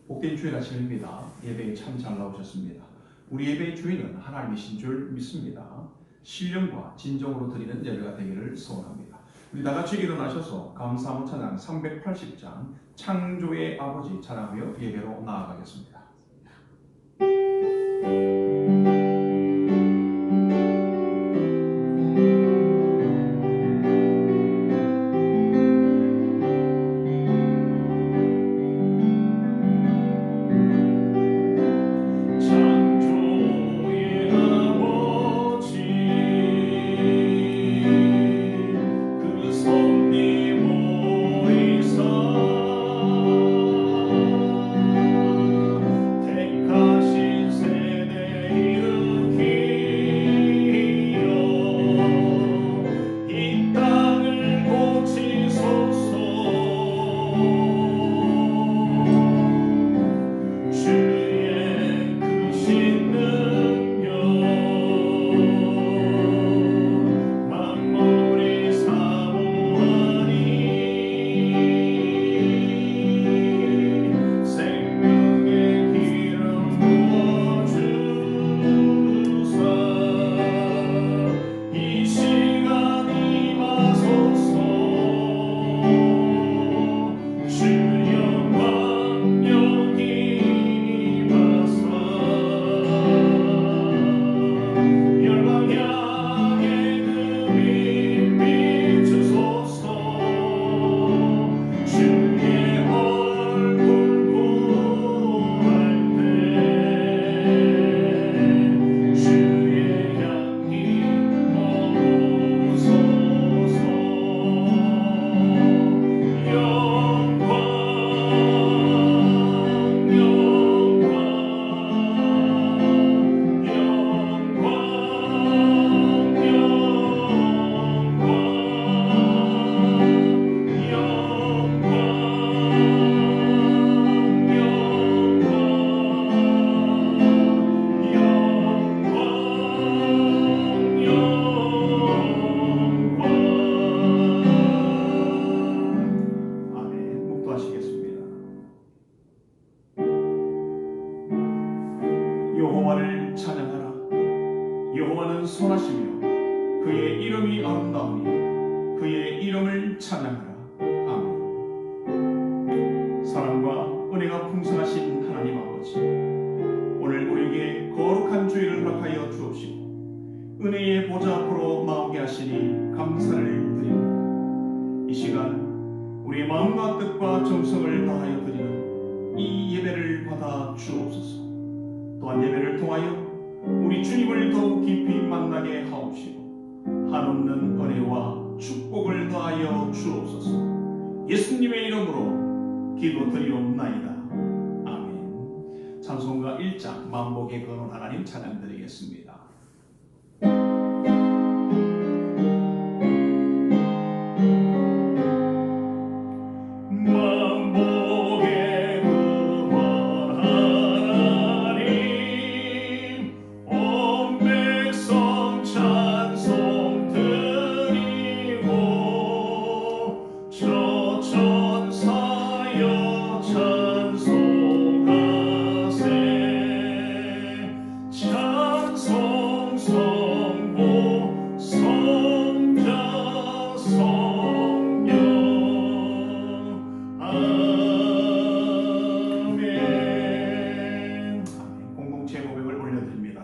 복된 주일 아침입니다. 예배에 참 잘 나오셨습니다. 우리 예배의 주인은 하나님이신 줄 믿습니다. 신령과 진정으로 드리는 예배가 되기를 소원합니다. 우리 다같이 일어나셔서 감사함 찬양 380장 창조의 아버지 찬양하며 예배로 나아가겠습니다. 여호와를 찬양하라. 여호와는 선하시며 그의 이름이 아름다우니 그의 이름을 찬양하라. 아멘. 사랑과 은혜가 풍성하신 하나님 아버지, 오늘 우리에게 거룩한 주일을 허락하여 주옵시고 은혜의 보좌 앞으로 나오게 하시니 감사를 드립니다. 이 시간 우리의 마음과 뜻과 정성을 다하여 드리는 이 예배를 받아 주옵소서. 또한 예배를 통하여 우리 주님을 더욱 깊이 만나게 하옵시고 한없는 은혜와 축복을 더하여 주옵소서. 예수님의 이름으로 기도드리옵나이다. 아멘. 찬송가 1장 만복의 근원 하나님 찬양드리겠습니다.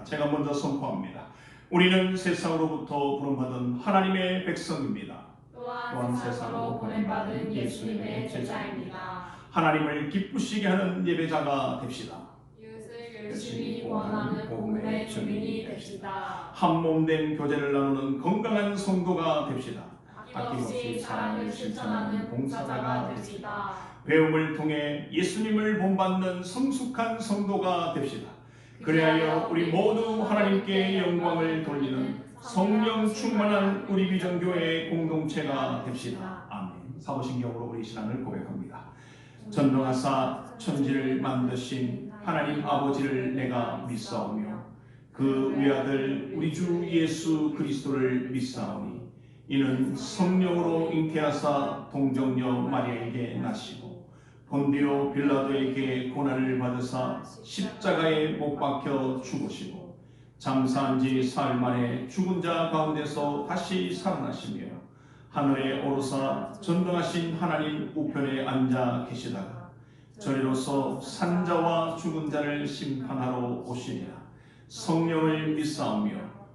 제가 먼저 선포합니다. 우리는 세상으로부터 부름받은 하나님의 백성입니다. 또한 세상으로 보냄받은 예수님의 제자입니다. 하나님을 기쁘시게 하는 예배자가 됩시다. 이웃을 열심히 구원하는 복음의 주민이 됩시다. 한 몸 된 교제를 나누는 건강한 성도가 됩시다. 아낌없이 사랑을 실천하는 봉사자가 됩시다. 배움을 통해 예수님을 본받는 성숙한 성도가 됩시다. 그리하여 우리 모두 하나님께 영광을 돌리는 성령 충만한 우리 비전교회의 공동체가 됩시다. 아멘. 사도신경으로 우리 신앙을 고백합니다. 전능하사 천지를 만드신 하나님 아버지를 내가 믿사오며 그 외아들 우리 주 예수 그리스도를 믿사오니 이는 성령으로 잉태하사 동정녀 마리아에게 나시고 본디오 빌라도에게 고난을 받으사 십자가에 못 박혀 죽으시고 장사한 지 사흘 만에 죽은 자 가운데서 다시 살아나시며 하늘에 오르사 전능하신 하나님 우편에 앉아 계시다가 저리로서 산자와 죽은 자를 심판하러 오시리라. 성령을 믿사오며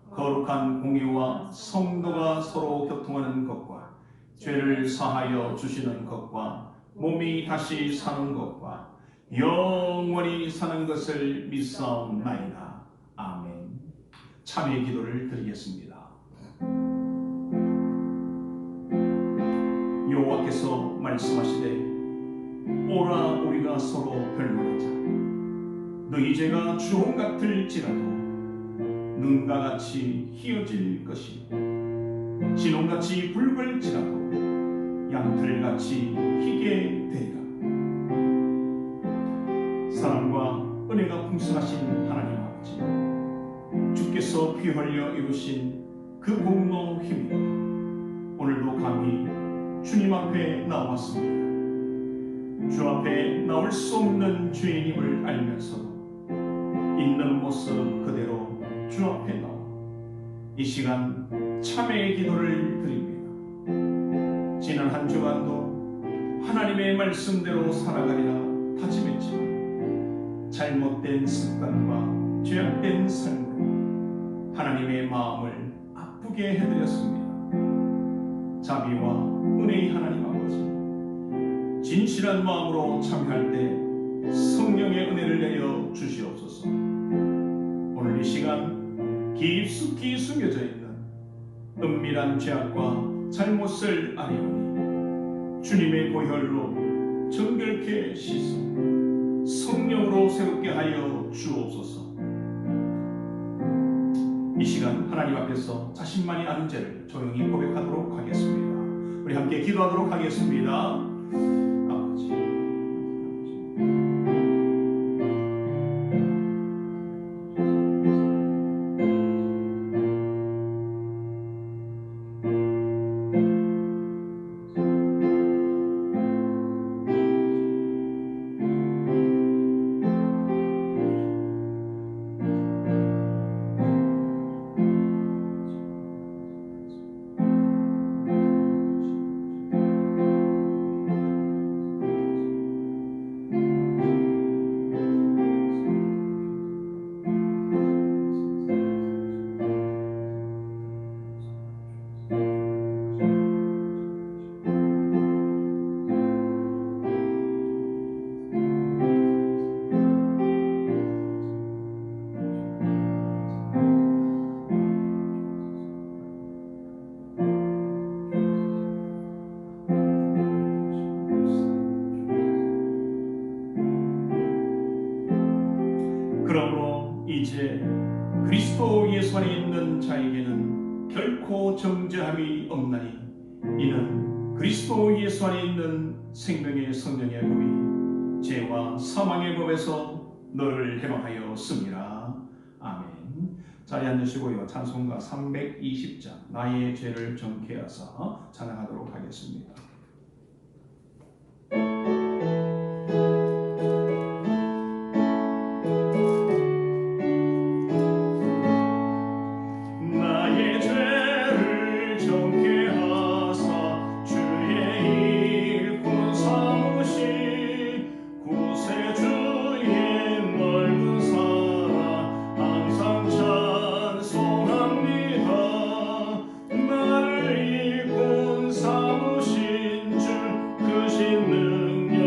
거룩한 공의와 성도가 서로 교통하는 것과 죄를 사하여 주시는 것과 몸이 다시 사는 것과 영원히 사는 것을 믿사옵나이다. 아멘. 참회 기도를 드리겠습니다. 여호와께서 말씀하시되 오라 우리가 서로 변론하자. 너희 죄가 주홍 같을지라도 눈과 같이 희어질 것이 진홍같이 붉을지라도 양털같이 희게 되리라. 사랑과 은혜가 풍성하신 하나님 아버지, 주께서 피 흘려 이루신 그 공로 힘이 오늘도 감히 주님 앞에 나왔습니다. 주 앞에 나올 수 없는 죄인임을 알면서도 있는 모습 그대로 주 앞에 나와 이 시간 참회의 기도를 드립니다. 지난 한 주간도 하나님의 말씀대로 살아가리라 다짐했지만 잘못된 습관과 죄악된 삶으로 하나님의 마음을 아프게 해드렸습니다. 자비와 은혜의 하나님 아버지, 진실한 마음으로 참여할 때 성령의 은혜를 내려 주시옵소서. 오늘 이 시간 깊숙이 숨겨져 있는 은밀한 죄악과 잘못을 아뢰오니 주님의 보혈로 정결케 씻어 성령으로 새롭게 하여 주옵소서. 이 시간 하나님 앞에서 자신만이 아는 죄를 조용히 고백하도록 하겠습니다. 우리 함께 기도하도록 하겠습니다. 아버지, 그러므로 이제 그리스도 예수 안에 있는 자에게는 결코 정죄함이 없나니 이는 그리스도 예수 안에 있는 생명의 성령의 법이 죄와 사망의 법에서 너를 해방하였습니다. 아멘. 자리에 앉으시고요. 찬송가 320장 나의 죄를 정케 하사 찬양하도록 하겠습니다. 나를 이끈 삼으신 주 크신 능력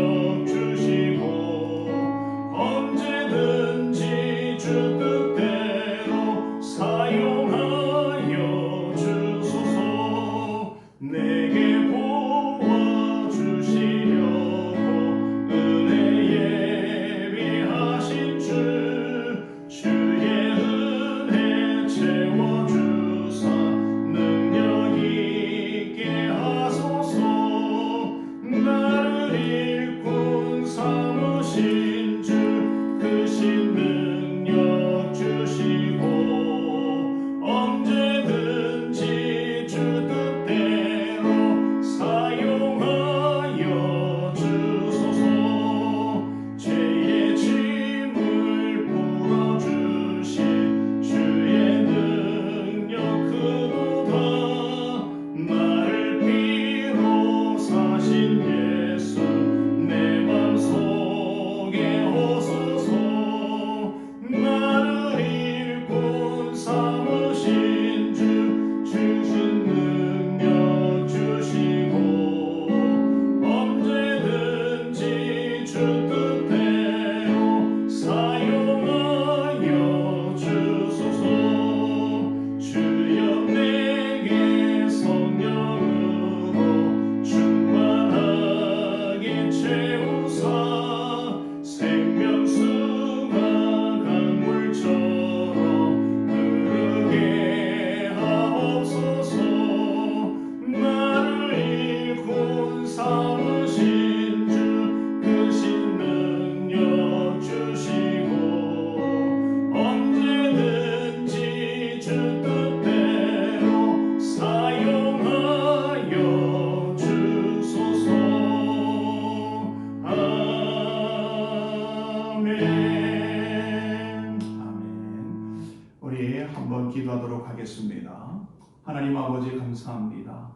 기도하도록 하겠습니다. 하나님 아버지 감사합니다.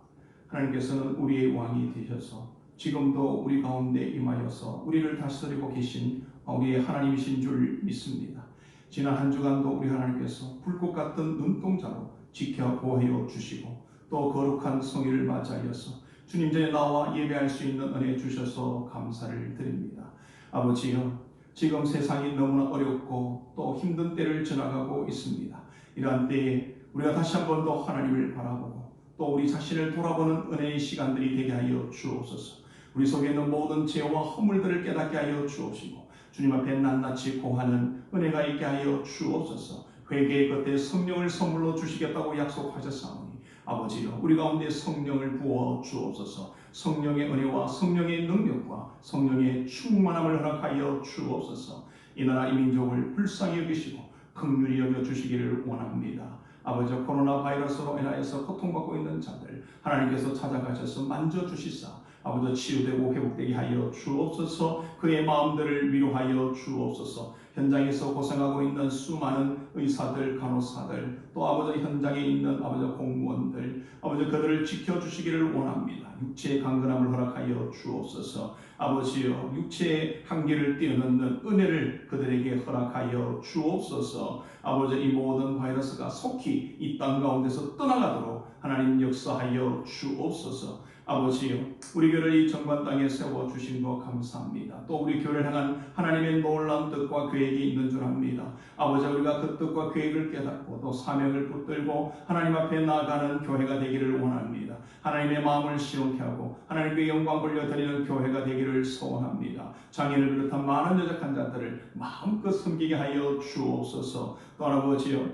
하나님께서는 우리의 왕이 되셔서 지금도 우리 가운데 임하여서 우리를 다스리고 계신 우리의 하나님이신 줄 믿습니다. 지난 한 주간도 우리 하나님께서 불꽃 같은 눈동자로 지켜 보호해 주시고 또 거룩한 성일을 맞이하여서 주님 전에 나와 예배할 수 있는 은혜 주셔서 감사를 드립니다. 아버지여, 지금 세상이 너무나 어렵고 또 힘든 때를 지나가고 있습니다. 이러한 때에 우리가 다시 한 번 더 하나님을 바라보고 또 우리 자신을 돌아보는 은혜의 시간들이 되게 하여 주옵소서. 우리 속에 있는 모든 죄와 허물들을 깨닫게 하여 주옵시고 주님 앞에 낱낱이 고하는 은혜가 있게 하여 주옵소서. 회개의 끝에 성령을 선물로 주시겠다고 약속하셨사오니 아버지여, 우리 가운데 성령을 부어 주옵소서. 성령의 은혜와 성령의 능력과 성령의 충만함을 허락하여 주옵소서. 이 나라 이 민족을 불쌍히 여기시고 긍휼히 여겨 주시기를 원합니다. 아버지, 코로나 바이러스로 인하여서 고통받고 있는 자들 하나님께서 찾아가셔서 만져주시사 아버지 치유되고 회복되게 하여 주옵소서. 그의 마음들을 위로하여 주옵소서. 현장에서 고생하고 있는 수많은 의사들, 간호사들, 또 아버지 현장에 있는 아버지 공무원들, 아버지 그들을 지켜주시기를 원합니다. 육체의 강건함을 허락하여 주옵소서. 아버지여, 육체의 한계를 뛰어넘는 은혜를 그들에게 허락하여 주옵소서. 아버지, 이 모든 바이러스가 속히 이 땅 가운데서 떠나가도록 하나님 역사하여 주옵소서. 아버지여, 우리 교회를 이 정관 땅에 세워주신 것 감사합니다. 또 우리 교회를 향한 하나님의 놀라운 뜻과 계획이 있는 줄 압니다. 아버지, 우리가 그 뜻과 계획을 깨닫고 또 사명을 붙들고 하나님 앞에 나아가는 교회가 되기를 원합니다. 하나님의 마음을 시원케 하고 하나님께 영광 돌려드리는 교회가 되기를 소원합니다. 장애를 비롯한 많은 여적한 자들을 마음껏 섬기게 하여 주옵소서. 또 아버지여,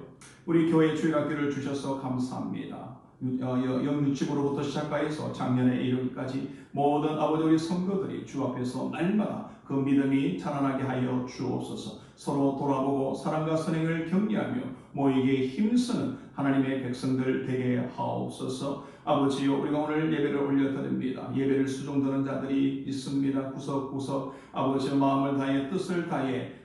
우리 교회 주일학교를 주셔서 감사합니다. 영유치부로부터 시작하여서 작년에 이르기까지 모든 아버지 우리 성도들이 주 앞에서 날마다 그 믿음이 자라나게 하여 주옵소서. 서로 돌아보고 사랑과 선행을 격려하며 모이기에 힘쓰는 하나님의 백성들 되게 하옵소서. 아버지요, 우리가 오늘 예배를 올려드립니다. 예배를 수종드는 자들이 있습니다. 구석구석 아버지의 마음을 다해 뜻을 다해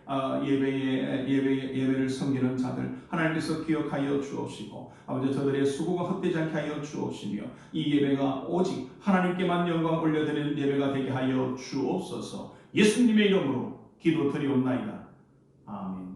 예배를 섬기는 자들 하나님께서 기억하여 주옵시고 아버지 저들의 수고가 헛되지 않게 하여 주옵시며 이 예배가 오직 하나님께만 영광 올려드리는 예배가 되게 하여 주옵소서. 예수님의 이름으로 기도드리옵나이다. 아멘.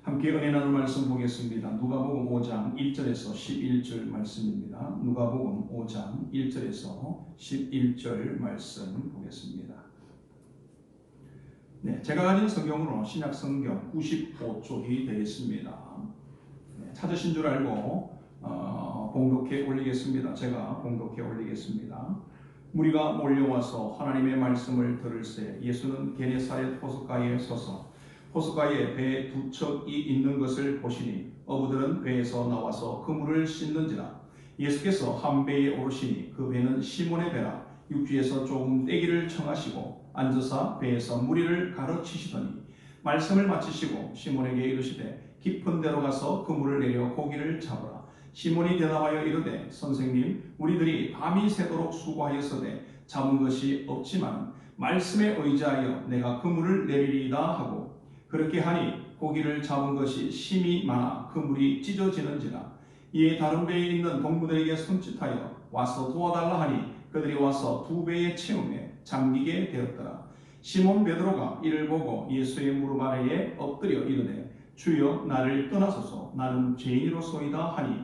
함께 은혜 나눌 말씀 보겠습니다. 누가복음 5장 1절에서 11절 말씀입니다. 누가복음 5장 1절에서 11절 말씀 보겠습니다. 네, 제가 가진 성경으로 신약 성경 95쪽이 되겠습니다. 네, 찾으신 줄 알고 봉독해 올리겠습니다. 제가 봉독해 올리겠습니다. 무리가 몰려와서 하나님의 말씀을 들을새 예수는 게네사렛 호숫가에 서서 호숫가에 배 두 척이 있는 것을 보시니 어부들은 배에서 나와서 그물을 씻는지라. 예수께서 한 배에 오르시니 그 배는 시몬의 배라. 육지에서 조금 떼기를 청하시고 앉으사 배에서 무리를 가르치시더니 말씀을 마치시고 시몬에게 이르시되 깊은 데로 가서 그물을 내려 고기를 잡으라. 시몬이 대답하여 이르되 선생님, 우리들이 밤이 새도록 수고하였으되 잡은 것이 없지만 말씀에 의지하여 내가 그물을 내리리이다 하고 그렇게 하니 고기를 잡은 것이 심히 많아 그물이 찢어지는지라. 이에 다른 배에 있는 동무들에게 손짓하여 와서 도와달라 하니 그들이 와서 두 배에 채우매 잠기게 되었더라. 시몬 베드로가 이를 보고 예수의 무릎 아래에 엎드려 이르되 주여, 나를 떠나소서, 나는 죄인이로소이다 하니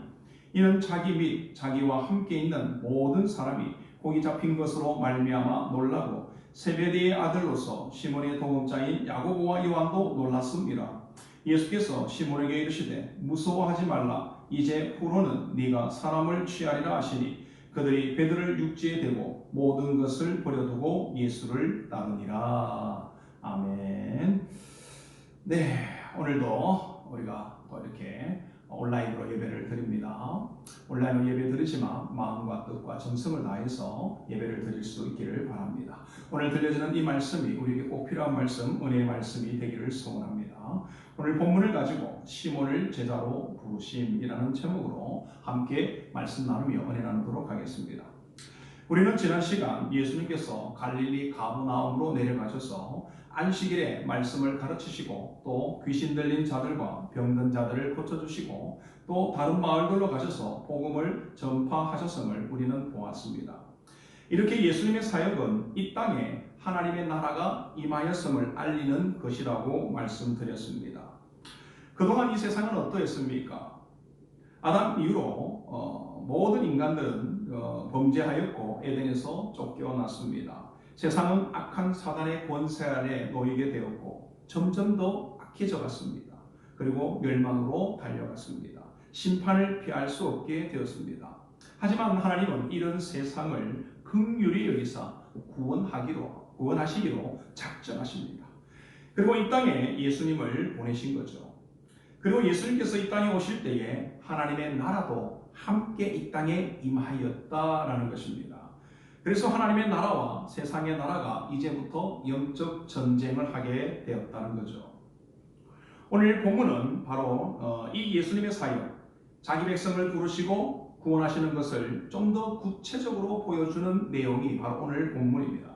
이는 자기 및 자기와 함께 있는 모든 사람이 고기 잡힌 것으로 말미암아 놀라고 세베대의 아들로서 시몬의 동업자인 야고보와 요한도 놀랐습니다. 예수께서 시몬에게 이르시되 무서워하지 말라. 이제 후로는 네가 사람을 취하리라 하시니 그들이 배들을 육지에 대고 모든 것을 버려두고 예수를 따르니라. 아멘. 네, 오늘도 우리가 또 이렇게 온라인으로 예배를 드립니다. 온라인으로 예배 드리지만 마음과 뜻과 정성을 다해서 예배를 드릴 수 있기를 바랍니다. 오늘 들려지는 이 말씀이 우리에게 꼭 필요한 말씀, 은혜의 말씀이 되기를 소원합니다. 오늘 본문을 가지고 시몬을 제자로 부르심이라는 제목으로 함께 말씀 나누며 은혜 나누도록 하겠습니다. 우리는 지난 시간 예수님께서 갈릴리 가버나움으로 내려가셔서 안식일에 말씀을 가르치시고 또 귀신 들린 자들과 병든 자들을 고쳐주시고 또 다른 마을들로 가셔서 복음을 전파하셨음을 우리는 보았습니다. 이렇게 예수님의 사역은 이 땅에 하나님의 나라가 임하였음을 알리는 것이라고 말씀드렸습니다. 그동안 이 세상은 어떠했습니까? 아담 이후로 모든 인간들은 범죄하였고 에덴에서 쫓겨났습니다. 세상은 악한 사단의 권세 아래 놓이게 되었고 점점 더 악해져 갔습니다. 그리고 멸망으로 달려갔습니다. 심판을 피할 수 없게 되었습니다. 하지만 하나님은 이런 세상을 긍휼히 여기사 구원하시기로 작정하십니다. 그리고 이 땅에 예수님을 보내신 거죠. 그리고 예수님께서 이 땅에 오실 때에 하나님의 나라도 함께 이 땅에 임하였다라는 것입니다. 그래서 하나님의 나라와 세상의 나라가 이제부터 영적 전쟁을 하게 되었다는 거죠. 오늘 본문은 바로 이 예수님의 사역, 자기 백성을 부르시고 구원하시는 것을 좀 더 구체적으로 보여주는 내용이 바로 오늘 본문입니다.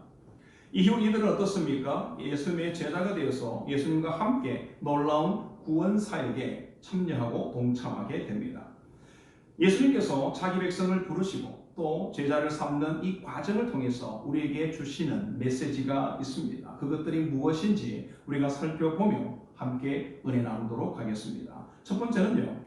이후 이들은 어떻습니까? 예수님의 제자가 되어서 예수님과 함께 놀라운 구원 사역에 참여하고 동참하게 됩니다. 예수님께서 자기 백성을 부르시고 또 제자를 삼는 이 과정을 통해서 우리에게 주시는 메시지가 있습니다. 그것들이 무엇인지 우리가 살펴보며 함께 은혜 나누도록 하겠습니다. 첫 번째는요,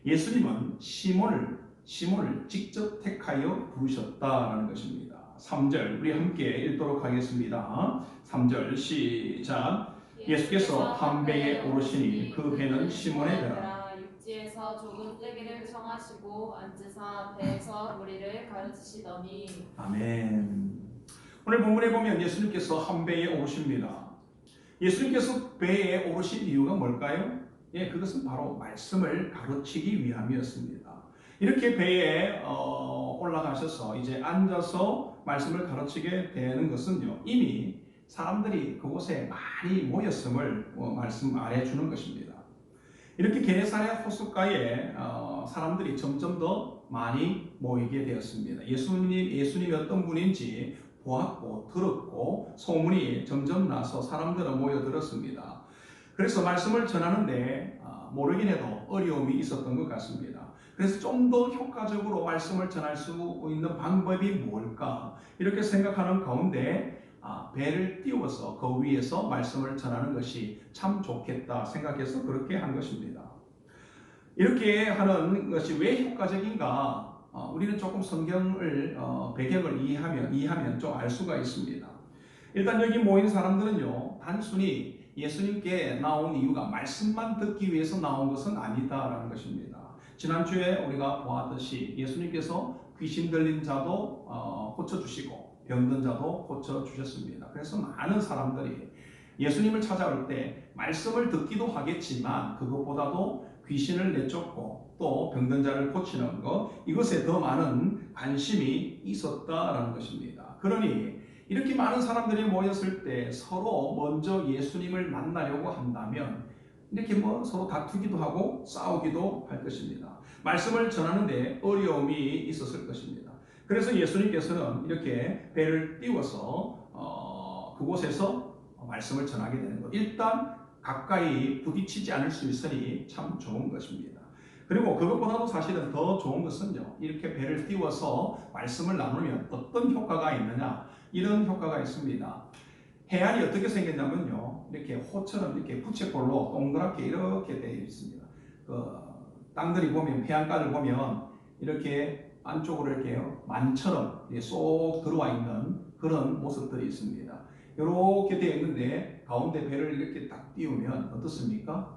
예수님은 시몬을 직접 택하여 부르셨다라는 것입니다. 3절 우리 함께 읽도록 하겠습니다. 3절 시작. 예수께서 한 배에 오르시니 그 배는 시몬의 배라. 육지에서 좁은 떼기를 청하시고 앉으사 배에서 무리를 가르치시더니. 아멘. 오늘 본문에 보면 예수님께서 한 배에 오르십니다. 예수님께서 배에 오르신 이유가 뭘까요? 그것은 바로 말씀을 가르치기 위함이었습니다. 이렇게 배에 올라가셔서 이제 앉아서 말씀을 가르치게 되는 것은요, 이미 사람들이 그곳에 많이 모였음을 말씀 안 해주는 것입니다. 이렇게 게네사렛 호숫가에 사람들이 점점 더 많이 모이게 되었습니다. 예수님이 어떤 분인지 보았고 들었고 소문이 점점 나서 사람들은 모여들었습니다. 그래서 말씀을 전하는데 모르긴 해도 어려움이 있었던 것 같습니다. 그래서 좀 더 효과적으로 말씀을 전할 수 있는 방법이 뭘까 이렇게 생각하는 가운데 배를 띄워서 그 위에서 말씀을 전하는 것이 참 좋겠다 생각해서 그렇게 한 것입니다. 이렇게 하는 것이 왜 효과적인가? 우리는 조금 성경을 배경을 이해하면 좀 알 수가 있습니다. 일단 여기 모인 사람들은요, 단순히 예수님께 나온 이유가 말씀만 듣기 위해서 나온 것은 아니다라는 것입니다. 지난주에 우리가 보았듯이 예수님께서 귀신 들린 자도 고쳐주시고 병든 자도 고쳐주셨습니다. 그래서 많은 사람들이 예수님을 찾아올 때 말씀을 듣기도 하겠지만 그것보다도 귀신을 내쫓고 또 병든 자를 고치는 것, 이것에 더 많은 관심이 있었다라는 것입니다. 그러니 이렇게 많은 사람들이 모였을 때 서로 먼저 예수님을 만나려고 한다면 이렇게 서로 다투기도 하고 싸우기도 할 것입니다. 말씀을 전하는데 어려움이 있었을 것입니다. 그래서 예수님께서는 이렇게 배를 띄워서 그곳에서 말씀을 전하게 되는 것. 일단 가까이 부딪히지 않을 수 있으니 참 좋은 것입니다. 그리고 그것보다도 사실은 더 좋은 것은요, 이렇게 배를 띄워서 말씀을 나누면 어떤 효과가 있느냐, 이런 효과가 있습니다. 해안이 어떻게 생겼냐면요, 이렇게 호처럼 이렇게 부채꼴로 동그랗게 이렇게 되어 있습니다. 땅들이 보면, 해안가를 보면 이렇게 안쪽으로 이렇게 만처럼 쏙 들어와 있는 그런 모습들이 있습니다. 이렇게 되어 있는데 가운데 배를 이렇게 딱 띄우면 어떻습니까?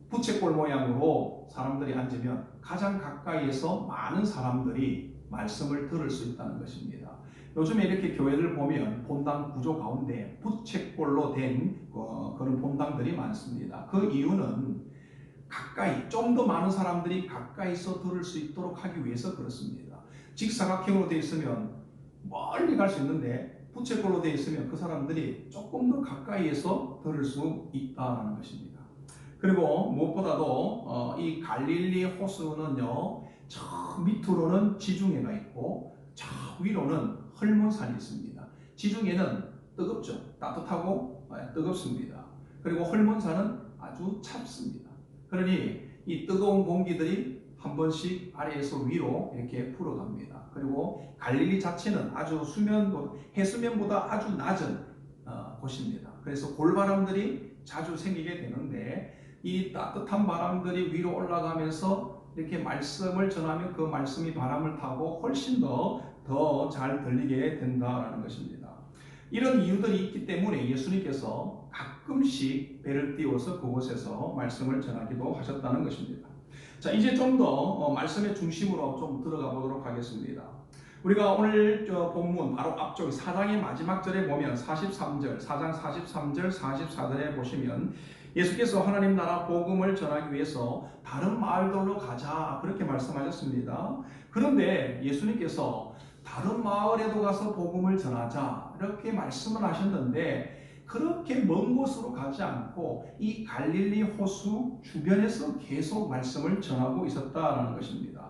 부채꼴 모양으로 사람들이 앉으면 가장 가까이에서 많은 사람들이 말씀을 들을 수 있다는 것입니다. 요즘에 이렇게 교회를 보면 본당 구조 가운데 부채꼴로 된 그런 본당들이 많습니다. 그 이유는 가까이, 좀 더 많은 사람들이 가까이서 들을 수 있도록 하기 위해서 그렇습니다. 직사각형으로 되어 있으면 멀리 갈 수 있는데 부채꼴로 되어 있으면 그 사람들이 조금 더 가까이에서 들을 수 있다는 것입니다. 그리고 무엇보다도 이 갈릴리 호수는요, 저 밑으로는 지중해가 있고 저 위로는 헐몬산이 있습니다. 지중해는 뜨겁죠. 따뜻하고 뜨겁습니다. 그리고 헐몬산은 아주 찹습니다. 그러니 이 뜨거운 공기들이 한 번씩 아래에서 위로 이렇게 불어갑니다. 그리고 갈릴리 자체는 아주 해수면보다 아주 낮은 곳입니다. 그래서 골바람들이 자주 생기게 되는데 이 따뜻한 바람들이 위로 올라가면서 이렇게 말씀을 전하면 그 말씀이 바람을 타고 훨씬 더 잘 들리게 된다는 것입니다. 이런 이유들이 있기 때문에 예수님께서 가끔씩 배를 띄워서 그곳에서 말씀을 전하기도 하셨다는 것입니다. 자, 이제 좀 더 말씀의 중심으로 좀 들어가 보도록 하겠습니다. 우리가 오늘 본문 바로 앞쪽 4장의 마지막 절에 보면 43절, 4장 43절, 44절에 보시면 예수께서 하나님 나라 복음을 전하기 위해서 다른 마을들로 가자 그렇게 말씀하셨습니다. 그런데 예수님께서 다른 마을에도 가서 복음을 전하자 이렇게 말씀을 하셨는데 그렇게 먼 곳으로 가지 않고 이 갈릴리 호수 주변에서 계속 말씀을 전하고 있었다라는 것입니다.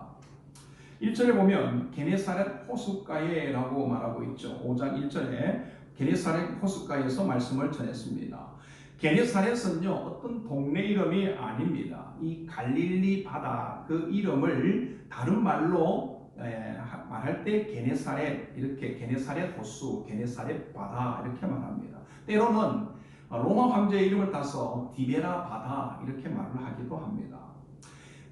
1절에 보면 게네사렛 호숫가에라고 말하고 있죠. 5장 1절에 게네사렛 호숫가에서 말씀을 전했습니다. 게네사렛은요, 어떤 동네 이름이 아닙니다. 이 갈릴리 바다 그 이름을 다른 말로 말할 때 게네사렛, 이렇게 게네사렛 호수, 게네사렛 바다 이렇게 말합니다. 때로는 로마 황제의 이름을 따서 디베라 바다 이렇게 말을 하기도 합니다.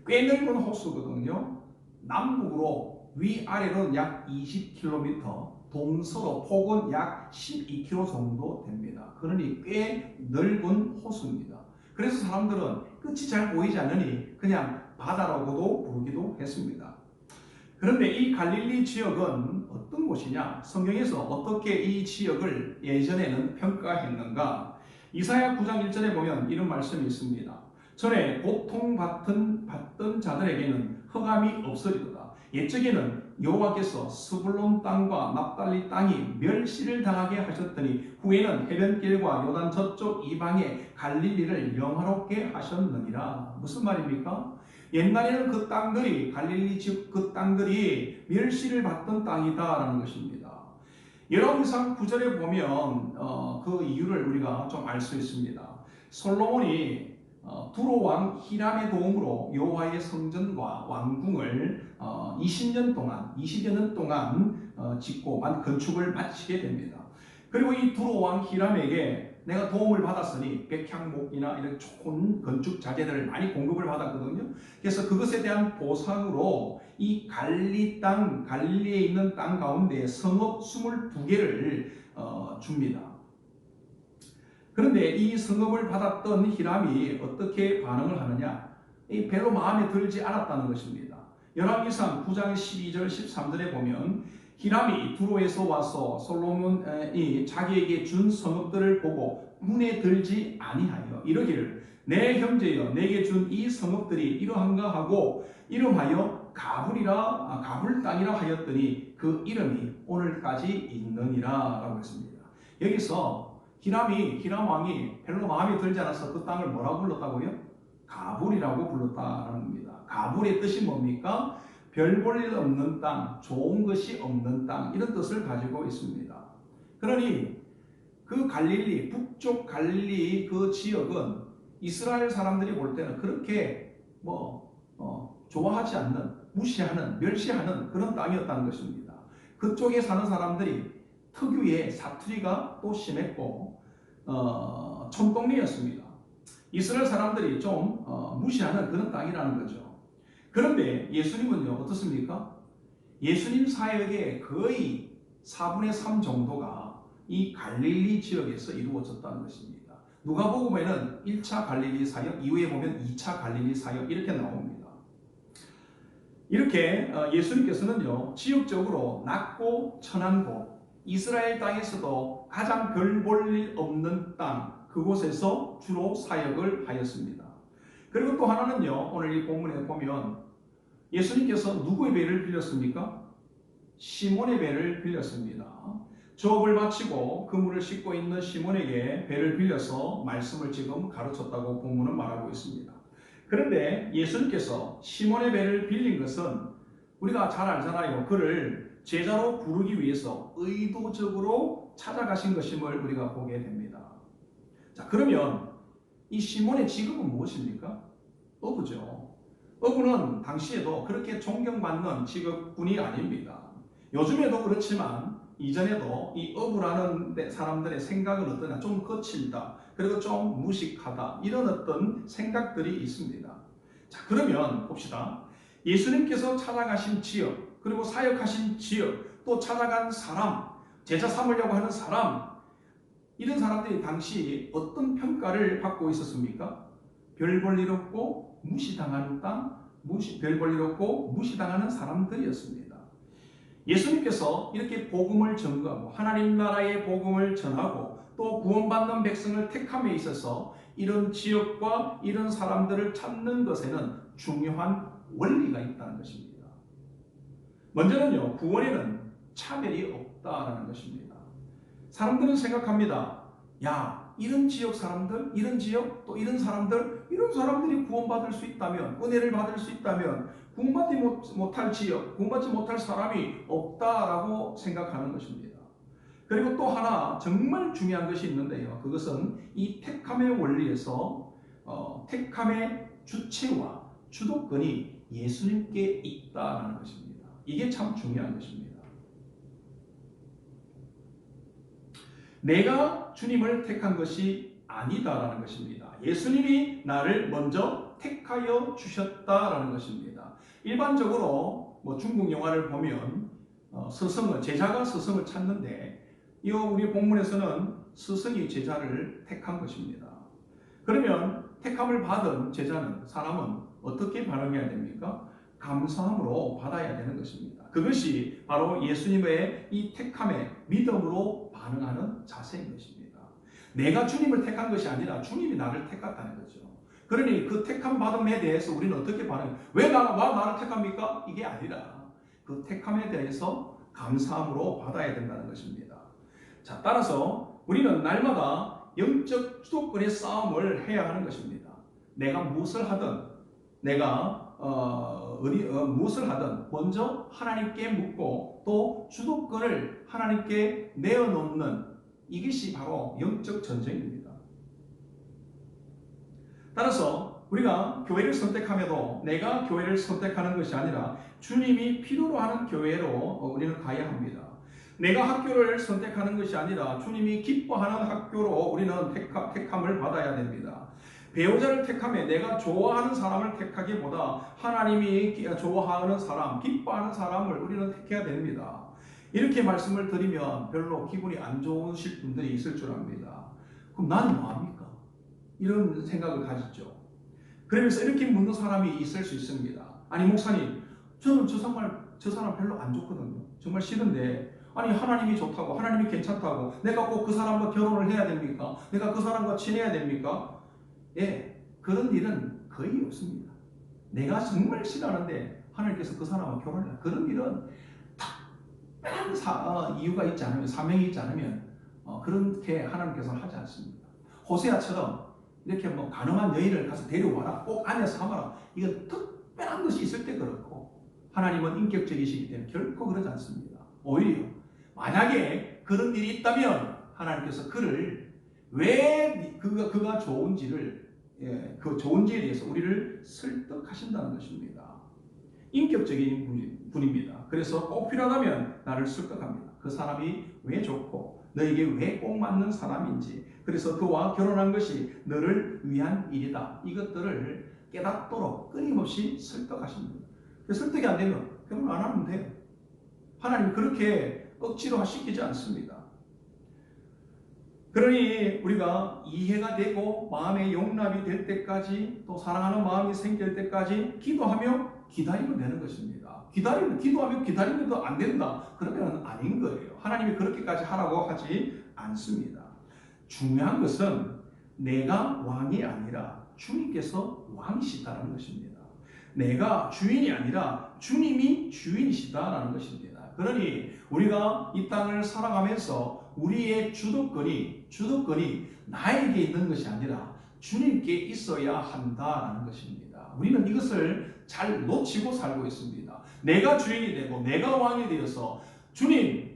꽤 넓은 호수거든요. 남북으로 위아래로는 약 20km, 동서로 폭은 약 12km 정도 됩니다. 그러니 꽤 넓은 호수입니다. 그래서 사람들은 끝이 잘 보이지 않으니 그냥 바다라고도 부르기도 했습니다. 그런데 이 갈릴리 지역은 어떤 곳이냐? 성경에서 어떻게 이 지역을 예전에는 평가했는가? 이사야 9장 1절에 보면 이런 말씀이 있습니다. 전에 고통받던 자들에게는 흑암이 없으리로다. 옛적에는 여호와께서 스불론 땅과 납달리 땅이 멸시를 당하게 하셨더니 후에는 해변길과 요단 저쪽 이방의 갈릴리를 영화롭게 하셨느니라. 무슨 말입니까? 옛날에는 그 땅들이 갈릴리 지역 그 땅들이 멸시를 받던 땅이다라는 것입니다. 열왕기상 9절에 보면 그 이유를 우리가 좀 알 수 있습니다. 솔로몬이 두로 왕 히람의 도움으로 여호와의 성전과 왕궁을 20년 동안 짓고 건축을 마치게 됩니다. 그리고 이 두로 왕 히람에게 내가 도움을 받았으니 백향목이나 이런 좋은 건축 자재들을 많이 공급을 받았거든요. 그래서 그것에 대한 보상으로 이 갈릴리에 있는 땅 가운데 성읍 22개를 줍니다. 그런데 이 성읍을 받았던 히람이 어떻게 반응을 하느냐? 별로 마음에 들지 않았다는 것입니다. 열왕기상 9장 12절 13절에 보면 히람이 두로에서 와서 솔로몬이 자기에게 준 성읍들을 보고 눈에 들지 아니하여 이르기를 내 형제여 내게 준 이 성읍들이 이러한가 하고 이름하여 가불 땅이라 하였더니 그 이름이 오늘까지 있느니라 라고 했습니다. 여기서 히람 왕이 별로 마음에 들지 않아서 그 땅을 뭐라고 불렀다고요? 가불이라고 불렀다는 겁니다. 가불의 뜻이 뭡니까? 별 볼 일 없는 땅, 좋은 것이 없는 땅 이런 뜻을 가지고 있습니다. 그러니 그 갈릴리, 북쪽 갈릴리 그 지역은 이스라엘 사람들이 볼 때는 그렇게 좋아하지 않는, 무시하는, 멸시하는 그런 땅이었다는 것입니다. 그쪽에 사는 사람들이 특유의 사투리가 또 심했고 촌동리였습니다. 이스라엘 사람들이 좀 무시하는 그런 땅이라는 거죠. 그런데 예수님은요 어떻습니까? 예수님 사역의 거의 4분의 3 정도가 이 갈릴리 지역에서 이루어졌다는 것입니다. 누가복음에는 1차 갈릴리 사역, 이후에 보면 2차 갈릴리 사역 이렇게 나옵니다. 이렇게 예수님께서는요 지역적으로 낮고 천한 곳, 이스라엘 땅에서도 가장 별 볼 일 없는 땅, 그곳에서 주로 사역을 하였습니다. 그리고 또 하나는요, 오늘 이 본문에 보면 예수님께서 누구의 배를 빌렸습니까? 시몬의 배를 빌렸습니다. 조업을 마치고 그물을 싣고 있는 시몬에게 배를 빌려서 말씀을 지금 가르쳤다고 본문은 말하고 있습니다. 그런데 예수님께서 시몬의 배를 빌린 것은 우리가 잘 알잖아요. 그를 제자로 부르기 위해서 의도적으로 찾아가신 것임을 우리가 보게 됩니다. 자, 그러면 이 시몬의 직업은 무엇입니까? 어부죠. 어부는 당시에도 그렇게 존경받는 직업군이 아닙니다. 요즘에도 그렇지만 이전에도 이 어부라는 사람들의 생각은 어떠냐? 좀 거칠다. 그리고 좀 무식하다. 이런 어떤 생각들이 있습니다. 자, 그러면 봅시다. 예수님께서 찾아가신 지역, 그리고 사역하신 지역, 또 찾아간 사람, 제자 삼으려고 하는 사람, 이런 사람들이 당시 어떤 평가를 받고 있었습니까? 별 볼 일 없고 무시당하는 땅, 별 볼 일 없고 무시당하는 사람들이었습니다. 예수님께서 이렇게 복음을 전거하고 하나님 나라의 복음을 전하고 또 구원받는 백성을 택함에 있어서 이런 지역과 이런 사람들을 찾는 것에는 중요한 원리가 있다는 것입니다. 먼저는요, 구원에는 차별이 없다라는 것입니다. 사람들은 생각합니다. 야, 이런 지역 사람들, 이런 지역, 또 이런 사람들이 구원받을 수 있다면, 은혜를 받을 수 있다면 구원받지 못할 지역, 구원받지 못할 사람이 없다라고 생각하는 것입니다. 그리고 또 하나 정말 중요한 것이 있는데요. 그것은 이 택함의 원리에서 택함의 주체와 주도권이 예수님께 있다는 것입니다. 이게 참 중요한 것입니다. 내가 주님을 택한 것이 아니다라는 것입니다. 예수님이 나를 먼저 택하여 주셨다라는 것입니다. 일반적으로 중국 영화를 보면 제자가 스승을 찾는데 우리 본문에서는 스승이 제자를 택한 것입니다. 그러면 택함을 받은 사람은 어떻게 반응해야 됩니까? 감사함으로 받아야 되는 것입니다. 그것이 바로 예수님의 이 택함에 믿음으로 반응하는 자세인 것입니다. 내가 주님을 택한 것이 아니라 주님이 나를 택했다는 거죠. 그러니 그 택함 받음에 대해서 우리는 어떻게 반응해요? 왜 나를 택합니까? 이게 아니라 그 택함에 대해서 감사함으로 받아야 된다는 것입니다. 자, 따라서 우리는 날마다 영적 주도권의 싸움을 해야 하는 것입니다. 내가 무엇을 하든 무엇을 하든 먼저 하나님께 묻고 또 주도권을 하나님께 내어놓는 이것이 바로 영적 전쟁입니다. 따라서 우리가 교회를 선택함에도 내가 교회를 선택하는 것이 아니라 주님이 필요로 하는 교회로 우리는 가야 합니다. 내가 학교를 선택하는 것이 아니라 주님이 기뻐하는 학교로 우리는 택함을 받아야 됩니다. 배우자를 택함에 내가 좋아하는 사람을 택하기보다 하나님이 좋아하는 사람, 기뻐하는 사람을 우리는 택해야 됩니다. 이렇게 말씀을 드리면 별로 기분이 안 좋으실 분들이 있을 줄 압니다. 그럼 나는 뭐합니까? 이런 생각을 가지죠. 그러면서 이렇게 묻는 사람이 있을 수 있습니다. 아니 목사님, 저는 저 사람 별로 안 좋거든요. 정말 싫은데 아니 하나님이 좋다고, 하나님이 괜찮다고 내가 꼭 그 사람과 결혼을 해야 됩니까? 내가 그 사람과 친해야 됩니까? 예, 그런 일은 거의 없습니다. 내가 정말 싫어하는데 하나님께서 그 사람과 결혼해라. 그런 일은 특별한 이유가 있지 않으면, 사명이 있지 않으면 그렇게 하나님께서는 하지 않습니다. 호세아처럼 이렇게 가능한 여인을 가서 데려와라, 꼭 아내 삼아라. 이건 특별한 것이 있을 때 그렇고 하나님은 인격적이시기 때문에 결코 그러지 않습니다. 오히려 만약에 그런 일이 있다면 하나님께서 그를 왜 그가 좋은지를 그 좋은지에 대해서 우리를 설득하신다는 것입니다. 인격적인 분입니다. 그래서 꼭 필요하다면 나를 설득합니다. 그 사람이 왜 좋고 너에게 왜 꼭 맞는 사람인지, 그래서 그와 결혼한 것이 너를 위한 일이다. 이것들을 깨닫도록 끊임없이 설득하십니다. 설득이 안 되면 결혼 안 하면 돼요. 하나님 그렇게 억지로 시키지 않습니다. 그러니 우리가 이해가 되고 마음의 용납이 될 때까지, 또 사랑하는 마음이 생길 때까지 기도하며 기다리면 되는 것입니다. 기도하며 기다리면도 안 된다. 그러면 아닌 거예요. 하나님이 그렇게까지 하라고 하지 않습니다. 중요한 것은 내가 왕이 아니라 주님께서 왕이시다는 것입니다. 내가 주인이 아니라 주님이 주인이시다라는 것입니다. 그러니 우리가 이 땅을 살아가면서 우리의 주도권이 나에게 있는 것이 아니라 주님께 있어야 한다라는 것입니다. 우리는 이것을 잘 놓치고 살고 있습니다. 내가 주인이 되고 내가 왕이 되어서 주님,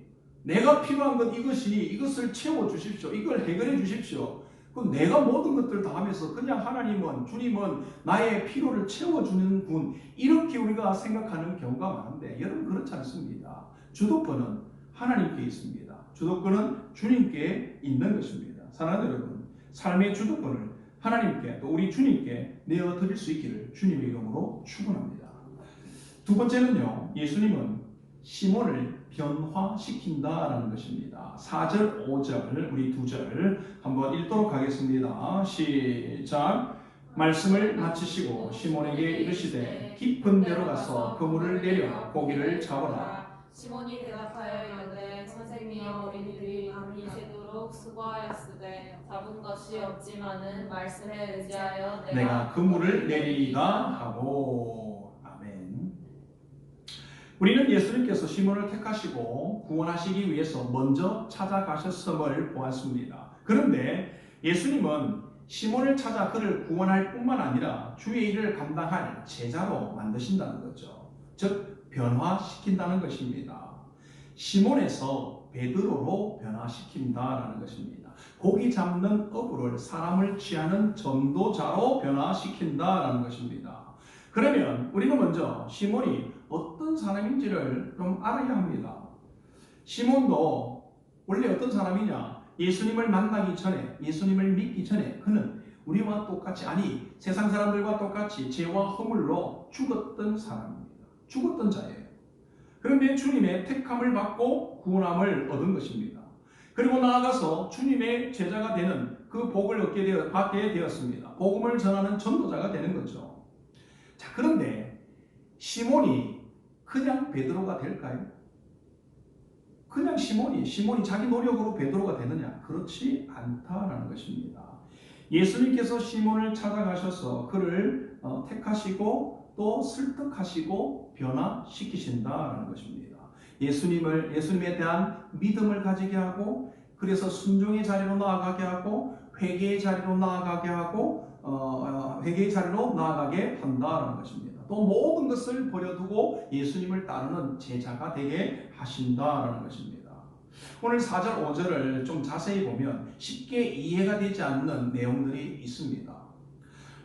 내가 필요한 것 이것을 채워 주십시오. 이걸 해결해 주십시오. 그럼 내가 모든 것들 다 하면서 그냥 주님은 나의 필요를 채워주는 분, 이렇게 우리가 생각하는 경우가 많은데 여러분 그렇지 않습니다. 주도권은 하나님께 있습니다. 주도권은 주님께 있는 것입니다. 사랑하는 여러분, 삶의 주도권을 하나님께 또 우리 주님께 내어드릴 수 있기를 주님의 이름으로 축원합니다. 두 번째는요, 예수님은 시몬을 변화시킨다라는 것입니다. 4절, 5절, 우리 2절 한번 읽도록 하겠습니다. 시작. 말씀을 마치시고 시몬에게 이르시되 깊은 데로 가서 그물을 내려 고기를 잡으라. 시몬이 대답하여 이르되 선생님이여 우리들이 밤이 새도록 수고하였으되 잡은 것이 없지만은 말씀에 의지하여 내가 그물을 내리리다 하고. 아멘. 우리는 예수님께서 시몬을 택하시고 구원하시기 위해서 먼저 찾아가셨음을 보았습니다. 그런데 예수님은 시몬을 찾아 그를 구원할 뿐만 아니라 주의 일을 감당할 제자로 만드신다는 거죠. 즉 변화시킨다는 것입니다. 시몬에서 베드로로 변화시킨다라는 것입니다. 고기 잡는 어부를 사람을 취하는 전도자로 변화시킨다라는 것입니다. 그러면 우리는 먼저 시몬이 어떤 사람인지를 좀 알아야 합니다. 시몬도 원래 어떤 사람이냐? 예수님을 만나기 전에, 예수님을 믿기 전에 그는 우리와 똑같이, 아니 세상 사람들과 똑같이 죄와 허물로 죽었던 사람입니다. 죽었던 자예요. 그런데 주님의 택함을 받고 구원함을 얻은 것입니다. 그리고 나아가서 주님의 제자가 되는 그 복을 받게 되었습니다. 복음을 전하는 전도자가 되는 거죠. 자, 그런데 시몬이 그냥 베드로가 될까요? 그냥 시몬이 자기 노력으로 베드로가 되느냐? 그렇지 않다라는 것입니다. 예수님께서 시몬을 찾아가셔서 그를 택하시고 또 설득하시고 변화시키신다라는 것입니다. 예수님에 대한 믿음을 가지게 하고, 그래서 순종의 자리로 나아가게 하고, 회개의 자리로 나아가게 하고, 회개의 자리로 나아가게 한다라는 것입니다. 또 모든 것을 버려두고 예수님을 따르는 제자가 되게 하신다라는 것입니다. 오늘 4절, 5절을 좀 자세히 보면 쉽게 이해가 되지 않는 내용들이 있습니다.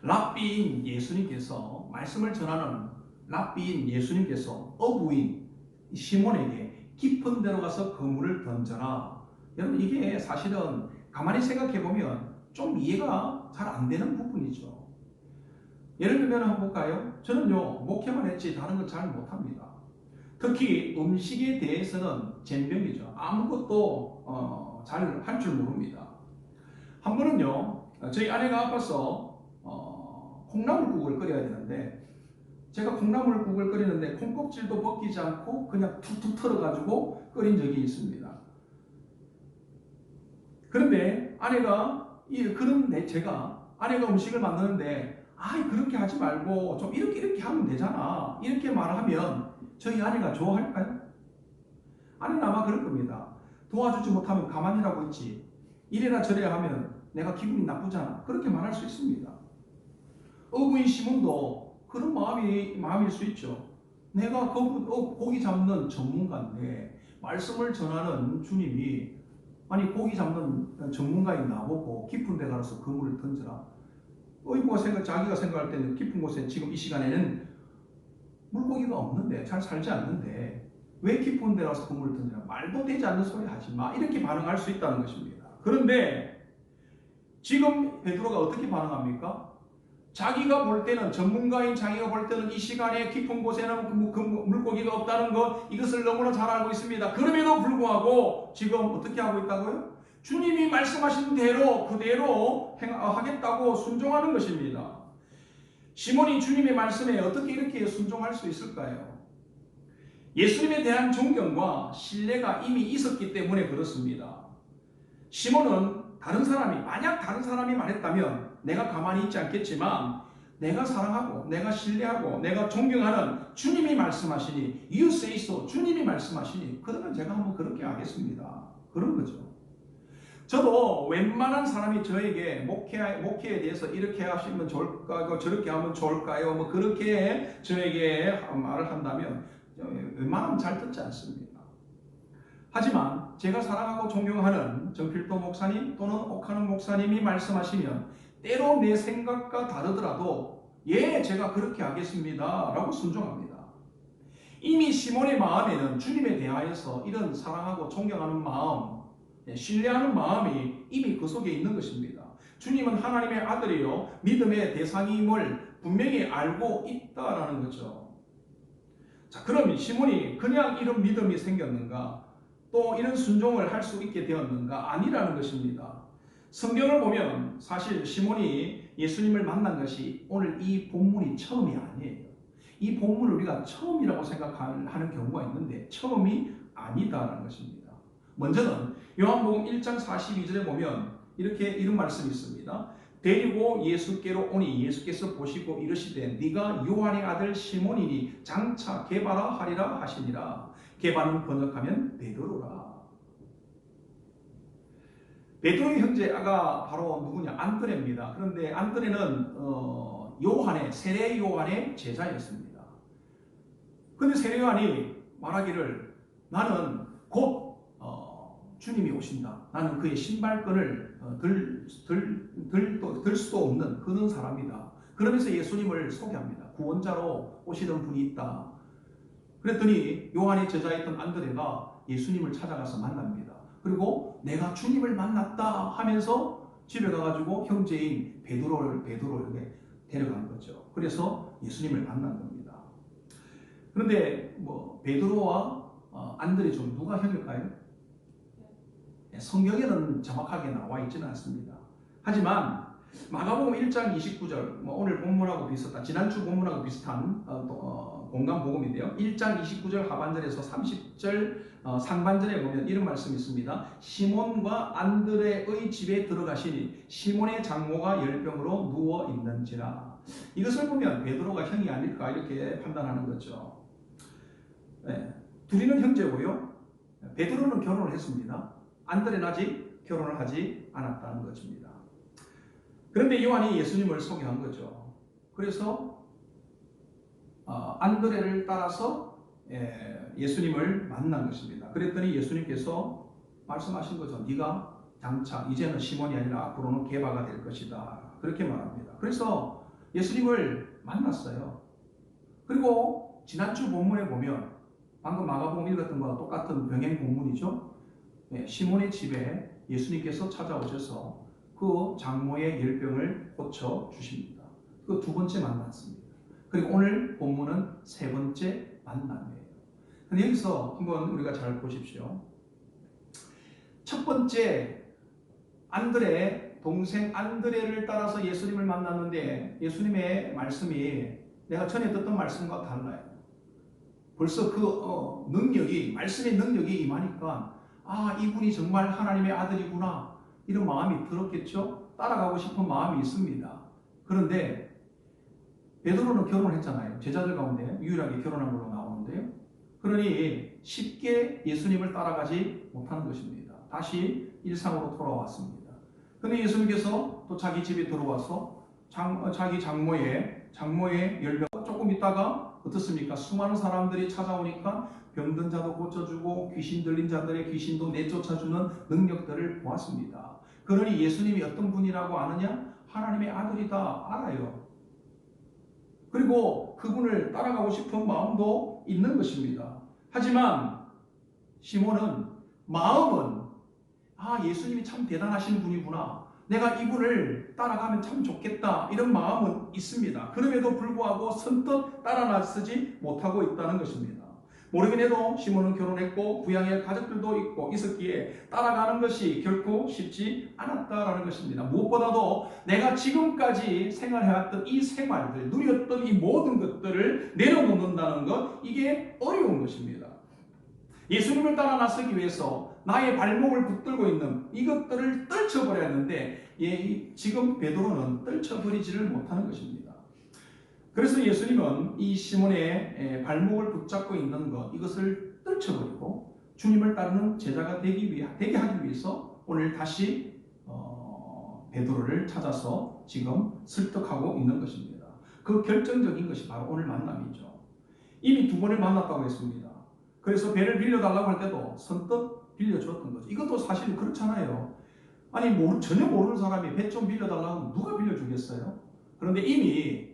랍비인 예수님께서, 말씀을 전하는 랍비인 예수님께서 어부인 시몬에게 깊은 데로 가서 그물을 던져라. 여러분, 이게 사실은 가만히 생각해 보면 좀 이해가 잘 안 되는 부분이죠. 예를 들면 한번 볼까요? 저는요, 목회만 했지 다른 거 잘 못합니다. 특히 음식에 대해서는 젬병이죠. 아무것도 잘 할 줄 모릅니다. 한 번은요, 저희 아내가 아파서 콩나물국을 끓여야 되는데, 제가 콩나물국을 끓이는데 콩껍질도 벗기지 않고 그냥 툭툭 털어가지고 끓인 적이 있습니다. 그런데 제가 아내가 음식을 만드는데, 그렇게 하지 말고 좀 이렇게 하면 되잖아, 이렇게 말하면 저희 아내가 좋아할까요? 아내는 아마 그럴 겁니다. 도와주지 못하면 가만히라고 있지, 이래라 저래라 하면 내가 기분이 나쁘잖아, 그렇게 말할 수 있습니다. 어부인 시몬도 그런 마음일 수 있죠. 내가 고기 잡는 전문가인데 말씀을 전하는 주님이, 아니 고기 잡는 전문가인 나보고 깊은 데 가서 그물을 던져라. 자기가 생각할 때는 깊은 곳에 지금 이 시간에는 물고기가 없는데, 잘 살지 않는데 왜 깊은 데 가서 그물을 던져라. 말도 되지 않는 소리 하지 마. 이렇게 반응할 수 있다는 것입니다. 그런데 지금 베드로가 어떻게 반응합니까? 자기가 볼 때는, 전문가인 자기가 볼 때는 이 시간에 깊은 곳에는 물고기가 없다는 것, 이것을 너무나 잘 알고 있습니다. 그럼에도 불구하고 지금 어떻게 하고 있다고요? 주님이 말씀하신 대로 그대로 하겠다고 순종하는 것입니다. 시몬이 주님의 말씀에 어떻게 이렇게 순종할 수 있을까요? 예수님에 대한 존경과 신뢰가 이미 있었기 때문에 그렇습니다. 시몬은 만약 다른 사람이 말했다면 내가 가만히 있지 않겠지만 내가 사랑하고 내가 신뢰하고 내가 존경하는 주님이 말씀하시니 You say so. 주님이 말씀하시니 그러면 제가 한번 그렇게 하겠습니다. 그런 거죠. 저도 웬만한 사람이 저에게 목회에 대해서 이렇게 하시면 좋을까요? 저렇게 하면 좋을까요? 뭐 그렇게 저에게 말을 한다면 웬만하면 잘 듣지 않습니다. 하지만 제가 사랑하고 존경하는 정필도 목사님 또는 옥하는 목사님이 말씀하시면 때로 내 생각과 다르더라도 예, 제가 그렇게 하겠습니다 라고 순종합니다. 이미 시몬의 마음에는 주님에 대하여서 이런 사랑하고 존경하는 마음, 신뢰하는 마음이 이미 그 속에 있는 것입니다. 주님은 하나님의 아들이요 믿음의 대상임을 분명히 알고 있다라는 거죠. 자, 그럼 시몬이 그냥 이런 믿음이 생겼는가? 또 이런 순종을 할 수 있게 되었는가? 아니라는 것입니다. 성경을 보면 사실 시몬이 예수님을 만난 것이 오늘 이 본문이 처음이 아니에요. 이 본문을 우리가 처음이라고 생각하는 경우가 있는데 처음이 아니다라는 것입니다. 먼저는 요한복음 1장 42절에 보면 이런 말씀이 있습니다. 데리고 예수께로 오니 예수께서 보시고 이르시되 네가 요한의 아들 시몬이니 장차 게바라 하리라 하시니라. 게바는 번역하면 베드로라. 베드로의 형제가 바로 누구냐? 안드레입니다. 그런데 안드레는 세례 요한의 제자였습니다. 그런데 세례 요한이 말하기를 나는 곧 주님이 오신다. 나는 그의 신발끈을 들 수도 없는 그런 사람이다. 그러면서 예수님을 소개합니다. 구원자로 오시는 분이 있다. 그랬더니 요한의 제자였던 안드레가 예수님을 찾아가서 만납니다. 그리고 내가 주님을 만났다 하면서 집에 가가지고 형제인 베드로를 이렇게 데려간 거죠. 그래서 예수님을 만난 겁니다. 그런데 베드로와 안드레 중 누가 형일까요? 성경에는 정확하게 나와 있지는 않습니다. 하지만 마가복음 1장 29절 오늘 본문하고 비슷한 지난주 본문하고 비슷한 공간 복음인데요. 1장 29절 하반절에서 30절 상반절에 보면 이런 말씀이 있습니다. 시몬과 안드레의 집에 들어가시니 시몬의 장모가 열병으로 누워 있는지라. 이것을 보면 베드로가 형이 아닐까 이렇게 판단하는 거죠. 네. 둘이는 형제고요. 베드로는 결혼을 했습니다. 안드레는 아직 결혼을 하지 않았다는 것입니다. 그런데 요한이 예수님을 소개한 거죠. 그래서 안드레를 따라서 예수님을 만난 것입니다. 그랬더니 예수님께서 말씀하신 거죠. 네가 장차 이제는 시몬이 아니라 앞으로는 게바가 될 것이다. 그렇게 말합니다. 그래서 예수님을 만났어요. 그리고 지난주 본문에 보면 방금 마가복음 읽었던 것과 똑같은 병행 본문이죠. 시몬의 집에 예수님께서 찾아오셔서 그 장모의 열병을 고쳐 주십니다. 그 두 번째 만났습니다. 그리고 오늘 본문은 세 번째 만남이에요. 근데 여기서 한번 우리가 잘 보십시오. 첫 번째 안드레 동생 안드레를 따라서 예수님을 만났는데 예수님의 말씀이 내가 전에 듣던 말씀과 달라요. 벌써 그 능력이 말씀의 능력이 임하니까 이분이 정말 하나님의 아들이구나 이런 마음이 들었겠죠. 따라가고 싶은 마음이 있습니다. 그런데 베드로는 결혼했잖아요. 제자들 가운데 유일하게 결혼한 걸로 나오는데요. 그러니 쉽게 예수님을 따라가지 못하는 것입니다. 다시 일상으로 돌아왔습니다. 그런데 예수님께서 또 자기 집에 들어와서 자기 장모의 열병 조금 있다가 어떻습니까? 수많은 사람들이 찾아오니까 병든 자도 고쳐주고 귀신 들린 자들의 귀신도 내쫓아주는 능력들을 보았습니다. 그러니 예수님이 어떤 분이라고 아느냐? 하나님의 아들이다 알아요. 그리고 그분을 따라가고 싶은 마음도 있는 것입니다. 하지만 시몬은 마음은 예수님이 참 대단하신 분이구나. 내가 이분을 따라가면 참 좋겠다. 이런 마음은 있습니다. 그럼에도 불구하고 선뜻 따라 나서지 못하고 있다는 것입니다. 모르긴 해도 시몬은 결혼했고 부양의 가족들도 있었기에 따라가는 것이 결코 쉽지 않았다라는 것입니다. 무엇보다도 내가 지금까지 생활해왔던 이 생활들, 누렸던 이 모든 것들을 내려놓는다는 것, 이게 어려운 것입니다. 예수님을 따라 나서기 위해서 나의 발목을 붙들고 있는 이것들을 떨쳐버려야 하는데 지금 베드로는 떨쳐버리지를 못하는 것입니다. 그래서 예수님은 이 시몬의 발목을 붙잡고 있는 이것을 떨쳐버리고 주님을 따르는 제자가 되게 하기 위해서 오늘 다시 베드로를 찾아서 지금 설득하고 있는 것입니다. 그 결정적인 것이 바로 오늘 만남이죠. 이미 두 번을 만났다고 했습니다. 그래서 배를 빌려달라고 할 때도 선뜻 빌려주었던 거죠. 이것도 사실 그렇잖아요. 아니 전혀 모르는 사람이 배 좀 빌려달라고 하면 누가 빌려주겠어요? 그런데 이미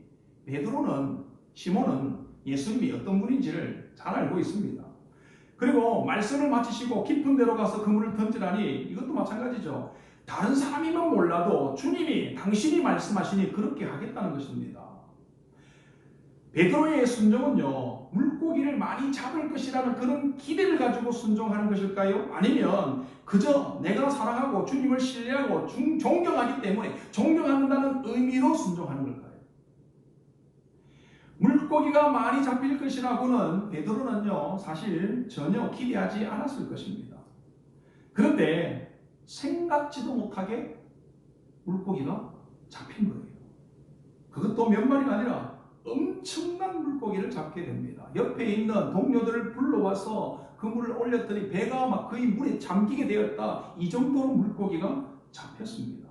시몬은 예수님이 어떤 분인지를 잘 알고 있습니다. 그리고 말씀을 마치시고 깊은 데로 가서 그물을 던지라니 이것도 마찬가지죠. 다른 사람이면 몰라도 주님이 당신이 말씀하시니 그렇게 하겠다는 것입니다. 베드로의 순종은요, 물고기를 많이 잡을 것이라는 그런 기대를 가지고 순종하는 것일까요? 아니면 그저 내가 사랑하고 주님을 신뢰하고 존경하기 때문에 존경한다는 의미로 순종하는 걸까요? 물고기가 많이 잡힐 것이라고는 베드로는요, 사실 전혀 기대하지 않았을 것입니다. 그런데 생각지도 못하게 물고기가 잡힌 거예요. 그것도 몇 마리가 아니라 엄청난 물고기를 잡게 됩니다. 옆에 있는 동료들을 불러와서 그물을 올렸더니 배가 막 거의 물에 잠기게 되었다. 이 정도로 물고기가 잡혔습니다.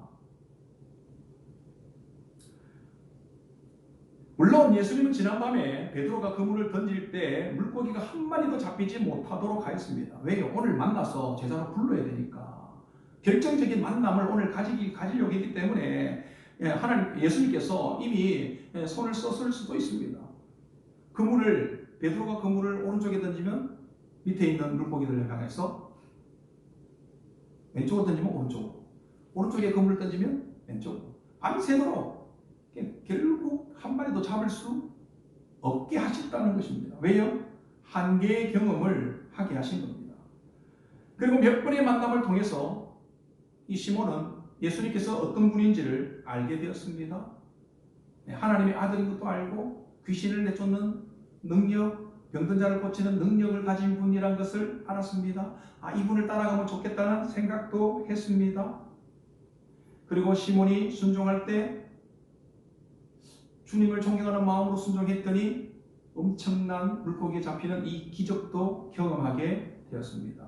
물론 예수님은 지난밤에 베드로가 그물을 던질 때 물고기가 한 마리도 잡히지 못하도록 하였습니다. 왜요? 오늘 만나서 제자로 불러야 되니까. 결정적인 만남을 오늘 가지려고 했기 때문에 예수님께서 이미 손을 썼을 수도 있습니다. 베드로가 그물을 오른쪽에 던지면 밑에 있는 물고기들을 향해서 왼쪽으로 던지면 오른쪽에 그물을 던지면 왼쪽으로 밤새도록 결국 한 마리도 잡을 수 없게 하셨다는 것입니다. 왜요? 한계의 경험을 하게 하신 겁니다. 그리고 몇 번의 만남을 통해서 이 시몬은 예수님께서 어떤 분인지를 알게 되었습니다. 하나님의 아들인 것도 알고 귀신을 내쫓는 능력, 병든 자를 고치는 능력을 가진 분이란 것을 알았습니다. 이분을 따라가면 좋겠다는 생각도 했습니다. 그리고 시몬이 순종할 때 주님을 존경하는 마음으로 순종했더니 엄청난 물고기에 잡히는 이 기적도 경험하게 되었습니다.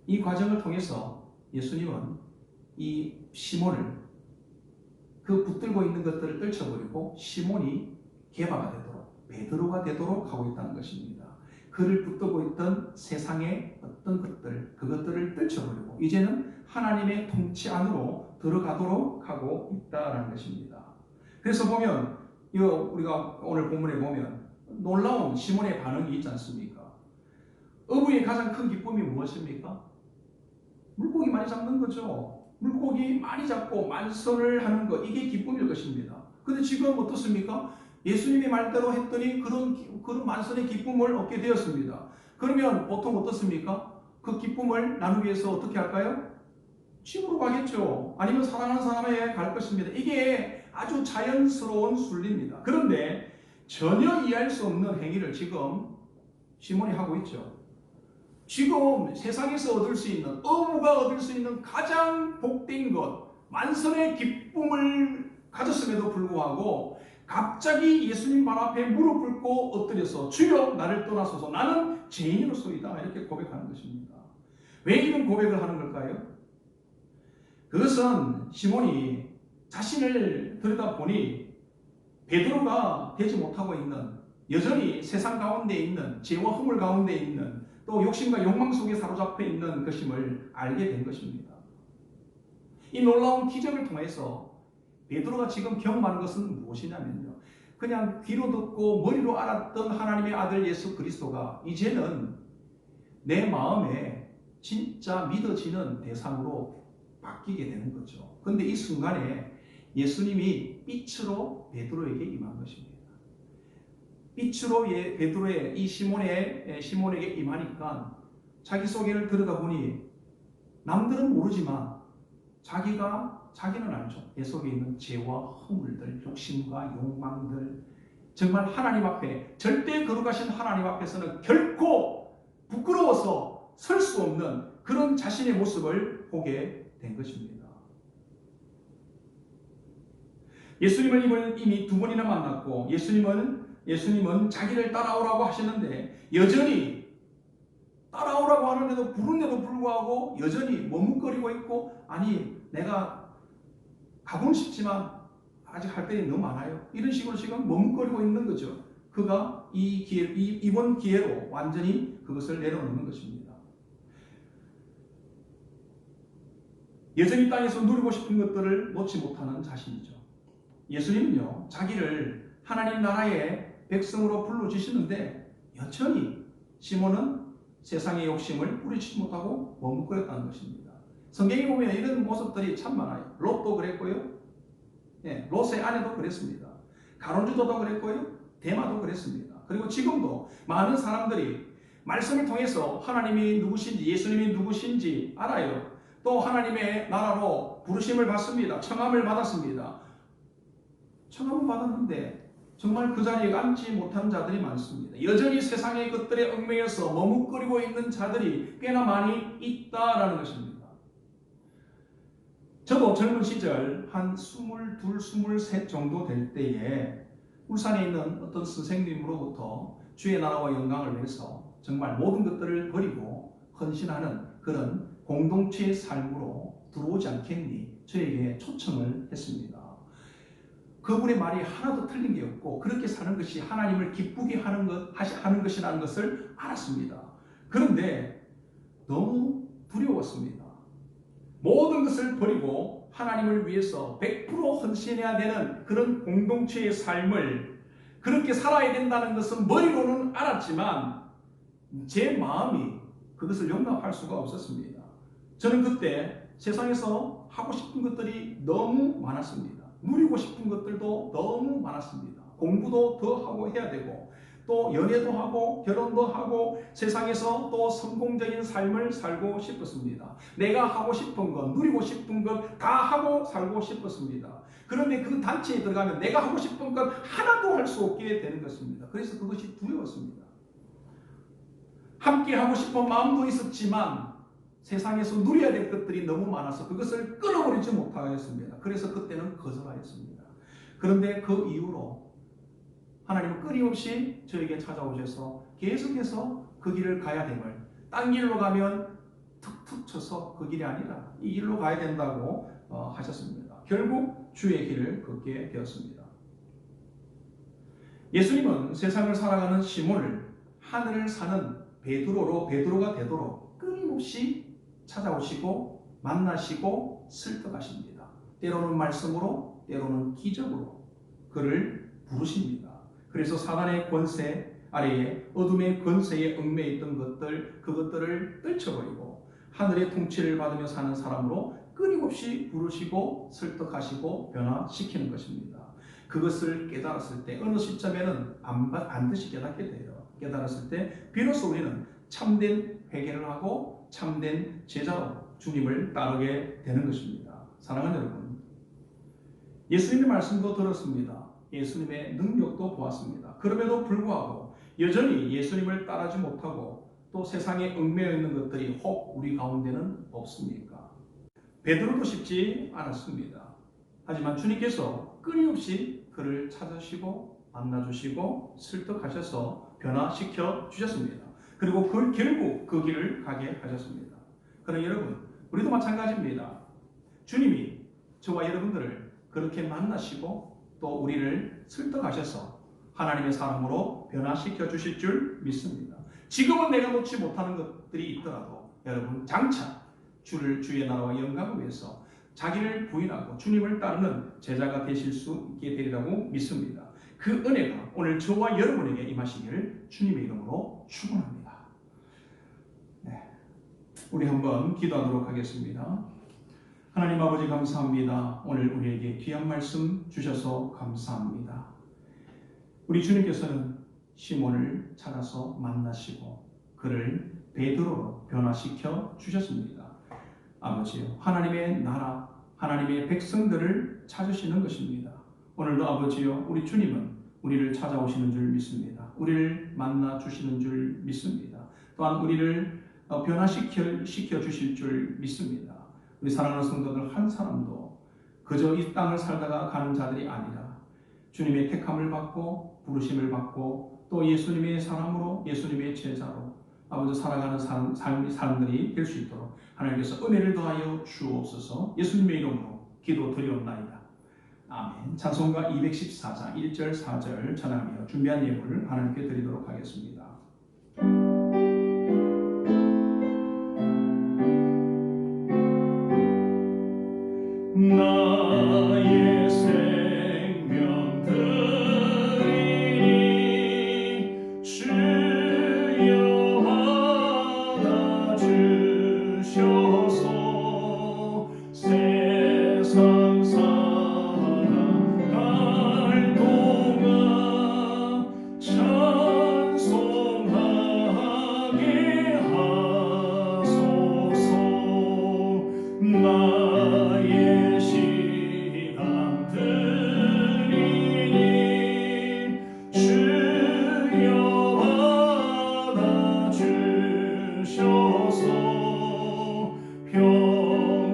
이 과정을 통해서 예수님은 이 시몬을 그 붙들고 있는 것들을 떨쳐버리고 시몬이 게바가 되도록 베드로가 되도록 하고 있다는 것입니다. 그를 붙들고 있던 세상의 어떤 그것들을 떨쳐버리고 이제는 하나님의 통치 안으로 들어가도록 하고 있다는 것입니다. 그래서 보면 우리가 오늘 본문에 보면 놀라운 시몬의 반응이 있지 않습니까? 어부의 가장 큰 기쁨이 무엇입니까? 물고기 많이 잡는 거죠. 물고기 많이 잡고 만선을 하는 것, 이게 기쁨일 것입니다. 근데 지금 어떻습니까? 예수님의 말대로 했더니 그런 만선의 기쁨을 얻게 되었습니다. 그러면 보통 어떻습니까? 그 기쁨을 나누기 위해서 어떻게 할까요? 집으로 가겠죠. 아니면 사랑하는 사람에게 갈 것입니다. 이게 아주 자연스러운 순리입니다. 그런데 전혀 이해할 수 없는 행위를 지금 시몬이 하고 있죠. 지금 세상에서 얻을 수 있는, 어부가 얻을 수 있는 가장 복된 것, 만선의 기쁨을 가졌음에도 불구하고 갑자기 예수님 발 앞에 무릎 꿇고 엎드려서 주여 나를 떠나소서 나는 죄인으로서이다 이렇게 고백하는 것입니다. 왜 이런 고백을 하는 걸까요? 그것은 시몬이 자신을 들여다보니 베드로가 되지 못하고 있는, 여전히 세상 가운데 있는, 죄와 허물 가운데 있는, 또 욕심과 욕망 속에 사로잡혀 있는 것임을 알게 된 것입니다. 이 놀라운 기적을 통해서 베드로가 지금 경험하는 것은 무엇이냐면요, 그냥 귀로 듣고 머리로 알았던 하나님의 아들 예수 그리스도가 이제는 내 마음에 진짜 믿어지는 대상으로 바뀌게 되는 거죠. 그런데 이 순간에 예수님이 빛으로 베드로에게 임한 것입니다. 빛으로 베드로의 이 시몬에게 임하니까 자기 속에를 들여다보니 남들은 모르지만 자기는 알죠. 내 속에 있는 죄와 허물들, 욕심과 욕망들, 정말 하나님 앞에, 절대 거룩하신 하나님 앞에서는 결코 부끄러워서 설 수 없는 그런 자신의 모습을 보게 된 것입니다. 예수님을 이미 두 번이나 만났고 예수님은 자기를 따라오라고 하셨는데 여전히 따라오라고 하는데도 부른데도 불구하고 여전히 머뭇거리고 있고 아니 내가 가고는 싶지만 아직 할 일이 너무 많아요. 이런 식으로 지금 머뭇거리고 있는 거죠. 그가 이번 기회로 완전히 그것을 내려놓는 것입니다. 여전히 땅에서 누리고 싶은 것들을 놓지 못하는 자신이죠. 예수님은요, 자기를 하나님 나라의 백성으로 불러주시는데 여전히 시몬은 세상의 욕심을 뿌리치지 못하고 머뭇거렸다는 것입니다. 성경에 보면 이런 모습들이 참 많아요. 롯도 그랬고요. 롯의 아내도 그랬습니다. 가론주도도 그랬고요. 데마도 그랬습니다. 그리고 지금도 많은 사람들이 말씀을 통해서 하나님이 누구신지 예수님이 누구신지 알아요. 또 하나님의 나라로 부르심을 받습니다. 청함을 받았습니다. 청함을 받았는데 정말 그 자리에 앉지 못한 자들이 많습니다. 여전히 세상의 것들에 얽매여서 머뭇거리고 있는 자들이 꽤나 많이 있다라는 것입니다. 저도 젊은 시절 한 22, 23 정도 될 때에 울산에 있는 어떤 선생님으로부터 주의 나라와 영광을 위해서 정말 모든 것들을 버리고 헌신하는 그런 공동체의 삶으로 들어오지 않겠니? 저에게 초청을 했습니다. 그분의 말이 하나도 틀린 게 없고 그렇게 사는 것이 하나님을 기쁘게 하는 것이라는 것을 알았습니다. 그런데 너무 두려웠습니다. 모든 것을 버리고 하나님을 위해서 100% 헌신해야 되는 그런 공동체의 삶을 그렇게 살아야 된다는 것은 머리로는 알았지만 제 마음이 그것을 용납할 수가 없었습니다. 저는 그때 세상에서 하고 싶은 것들이 너무 많았습니다. 누리고 싶은 것들도 너무 많았습니다. 공부도 더 하고 해야 되고 또 연애도 하고 결혼도 하고 세상에서 또 성공적인 삶을 살고 싶었습니다. 내가 하고 싶은 것, 누리고 싶은 것 다 하고 살고 싶었습니다. 그런데 그 단체에 들어가면 내가 하고 싶은 것 하나도 할 수 없게 되는 것입니다. 그래서 그것이 두려웠습니다. 함께 하고 싶은 마음도 있었지만 세상에서 누려야 될 것들이 너무 많아서 그것을 끊어버리지 못하였습니다. 그래서 그때는 거절하였습니다. 그런데 그 이후로 하나님은 끊임없이 저에게 찾아오셔서 계속해서 그 길을 가야 됨을, 딴 길로 가면 툭툭 쳐서 그 길이 아니라 이 길로 가야 된다고 하셨습니다. 결국 주의 길을 걷게 되었습니다. 예수님은 세상을 살아가는 시몬을 하늘을 사는 베드로가 되도록 끊임없이 찾아오시고 만나시고 설득하십니다. 때로는 말씀으로 때로는 기적으로 그를 부르십니다. 그래서 사단의 권세 아래에 어둠의 권세에 얽매여 있던 그것들을 떨쳐버리고 하늘의 통치를 받으며 사는 사람으로 끊임없이 부르시고 설득하시고 변화시키는 것입니다. 그것을 깨달았을 때 어느 시점에는 반드시 깨닫게 돼요. 깨달았을 때 비로소 우리는 참된 회개를 하고 참된 제자로 주님을 따르게 되는 것입니다. 사랑하는 여러분, 예수님의 말씀도 들었습니다. 예수님의 능력도 보았습니다. 그럼에도 불구하고 여전히 예수님을 따르지 못하고 또 세상에 얽매여 있는 것들이 혹 우리 가운데는 없습니까? 베드로도 쉽지 않았습니다. 하지만 주님께서 끊임없이 그를 찾으시고 만나주시고 설득하셔서 변화시켜 주셨습니다. 그리고 결국 그 길을 가게 하셨습니다. 그러나 여러분, 우리도 마찬가지입니다. 주님이 저와 여러분들을 그렇게 만나시고 또 우리를 설득하셔서 하나님의 사람으로 변화시켜 주실 줄 믿습니다. 지금은 내가 놓지 못하는 것들이 있더라도 여러분 장차 주의 나라와 영광을 위해서 자기를 부인하고 주님을 따르는 제자가 되실 수 있게 되리라고 믿습니다. 그 은혜가 오늘 저와 여러분에게 임하시기를 주님의 이름으로 축원합니다. 우리 한번 기도하도록 하겠습니다. 하나님 아버지 감사합니다. 오늘 우리에게 귀한 말씀 주셔서 감사합니다. 우리 주님께서는 시몬을 찾아서 만나시고 그를 베드로로 변화시켜 주셨습니다. 아버지요, 하나님의 나라, 하나님의 백성들을 찾으시는 것입니다. 오늘도 아버지요, 우리 주님은 우리를 찾아오시는 줄 믿습니다. 우리를 만나 주시는 줄 믿습니다. 또한 우리를 변화시켜 주실 줄 믿습니다. 우리 사랑하는 성도들 한 사람도 그저 이 땅을 살다가 가는 자들이 아니라 주님의 택함을 받고 부르심을 받고 또 예수님의 사람으로 예수님의 제자로 아버지 살아가는 사람들이 될 수 있도록 하나님께서 은혜를 더하여 주옵소서. 예수님의 이름으로 기도드리옵나이다. 아멘. 찬송가 214장 1절 4절 찬양하며 준비한 예물을 하나님께 드리도록 하겠습니다. 나의 생명 드리니 주여 받아주셔서 세상 살아갈 동안 찬송하게 하소서. 나의 신앙 드리니 주여 받아주셔서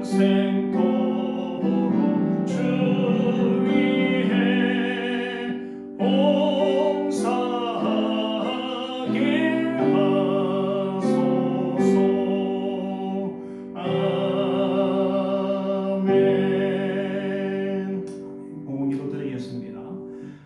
평생토록 주 위에 봉사하게 하소서. 아멘. 공기도 드리겠습니다.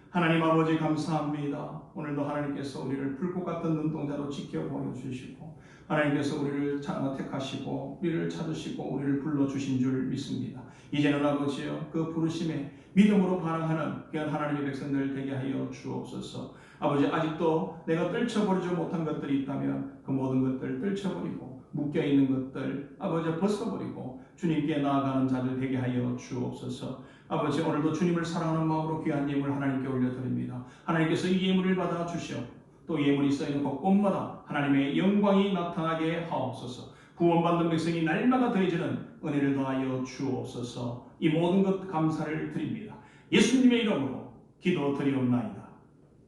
하나님 아버지 감사합니다. 오늘도 하나님께서 우리를 불꽃 같은 눈동자로 지켜보여 주시고 하나님께서 우리를 택하시고 우리를 찾으시고 우리를 불러주신 줄 믿습니다. 이제는 아버지여 그 부르심에 믿음으로 반응하는 귀한 하나님의 백성들 되게 하여 주옵소서. 아버지 아직도 내가 떨쳐버리지 못한 것들이 있다면 그 모든 것들 떨쳐버리고 묶여있는 것들 아버지 벗어버리고 주님께 나아가는 자들 되게 하여 주옵소서. 아버지 오늘도 주님을 사랑하는 마음으로 귀한 예물 하나님께 올려드립니다. 하나님께서 이 예물을 받아 주시어 또 예물이 쌓이는 곳곳마다 하나님의 영광이 나타나게 하옵소서. 구원받는 백성이 날마다 더해지는 은혜를 더하여 주옵소서. 이 모든 것 감사를 드립니다. 예수님의 이름으로 기도드리옵나이다.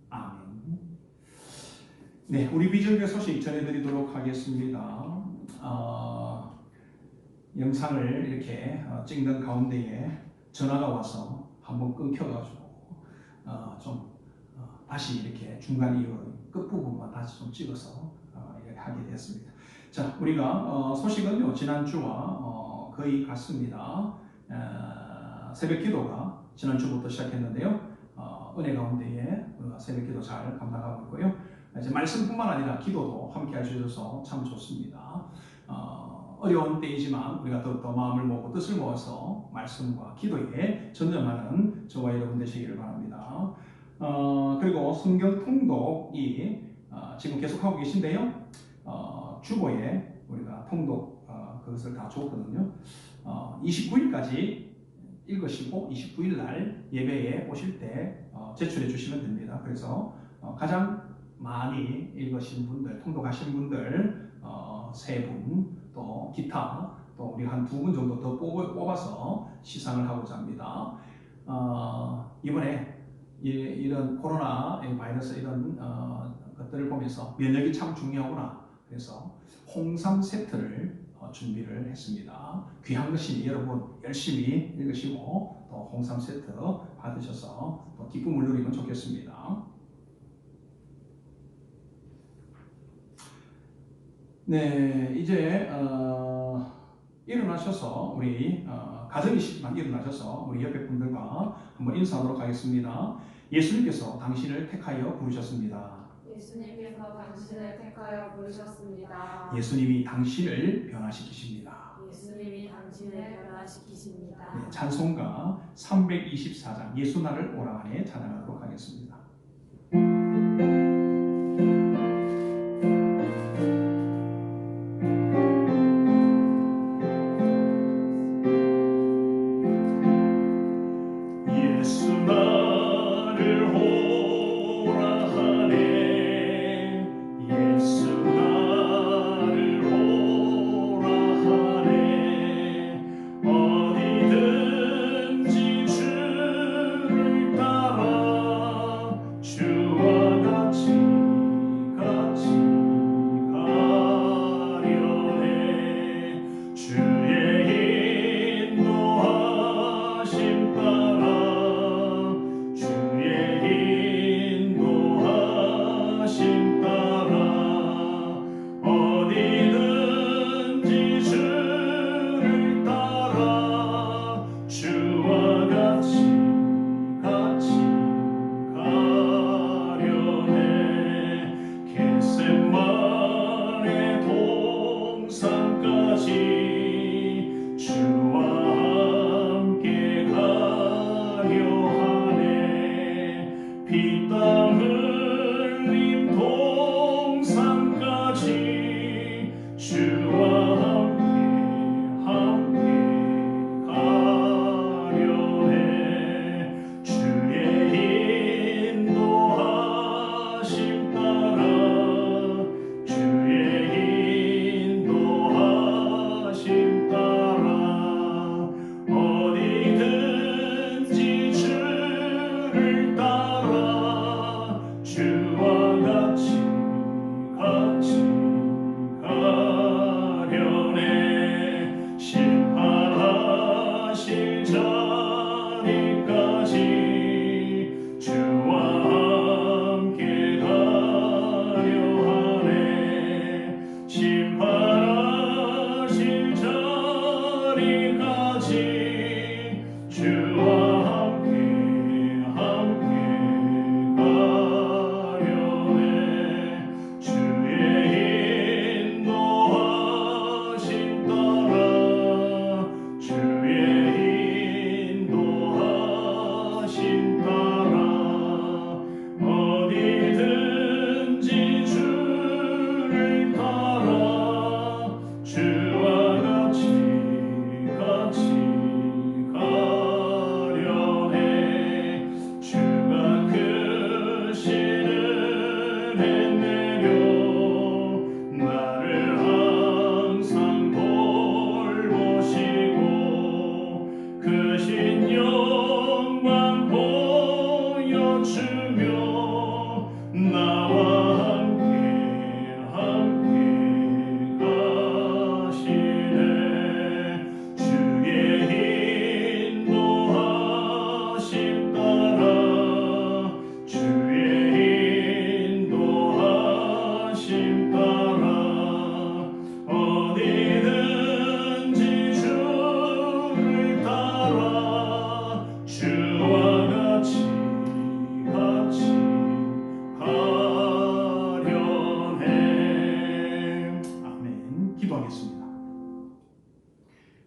아멘. 네, 우리 비전교회 소식 전해드리도록 하겠습니다. 영상을 이렇게 찍는 가운데에 전화가 와서 한번 끊겨가지고 다시 이렇게 중간 이후 끝부분만 다시 좀 찍어서 이렇게 하게 됐습니다. 자, 우리가 소식은요 지난주와 거의 같습니다. 새벽 기도가 지난주부터 시작했는데요. 은혜 가운데에 우리가 새벽 기도 잘 감당하고 있고요. 이제 말씀뿐만 아니라 기도도 함께 할 수 있어서 참 좋습니다. 어려운 때이지만 우리가 더욱더 마음을 먹고 뜻을 모아서 말씀과 기도에 전념하는 저와 여러분 되시기를 바랍니다. 그리고 성경 통독이 지금 계속하고 계신데요. 주보에 우리가 통독 그것을 다 줬거든요. 29일까지 읽으시고 29일 날 예배에 오실 때 제출해 주시면 됩니다. 그래서 가장 많이 읽으신 분들, 통독하신 분들 3분, 또 기타 또 우리 한 2분 정도 더 뽑아서 시상을 하고자 합니다. 이번에 이런 코로나 바이러스 이런 것들을 보면서 면역이 참 중요하구나. 그래서 홍삼 세트를 준비를 했습니다. 귀한 것이니 여러분 열심히 읽으시고 또 홍삼 세트 받으셔서 또 기쁨을 누리면 좋겠습니다. 네, 이제 일어나셔서 우리 가정이시지만 일어나셔서 우리 옆에 분들과 한번 인사하도록 하겠습니다. 예수님께서 당신을 택하여 부르셨습니다. 예수님께서 당신을 택하여 부르셨습니다. 예수님이 당신을 변화시키십니다. 예수님이 당신을 변화시키십니다. 네, 찬송가 324장 예수 나를 오라 하네 찬양하도록 하겠습니다.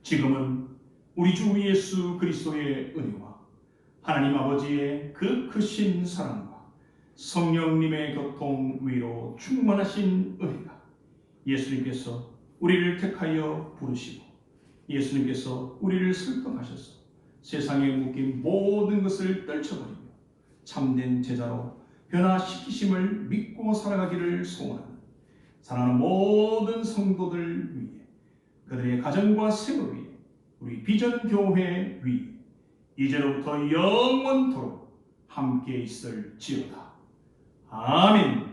지금은 우리 주 예수 그리스도의 은혜와 하나님 아버지의 그 크신 사랑과 성령님의 교통 위로 충만하신 은혜가 예수님께서 우리를 택하여 부르시고 예수님께서 우리를 설득하셔서 세상에 묶인 모든 것을 떨쳐버리며 참된 제자로 변화시키심을 믿고 살아가기를 소원하는 사랑하는 모든 성도들 위해 그들의 가정과 생활 위해 우리 비전교회 위에 이제로부터 영원토록 함께 있을지어다. 아멘.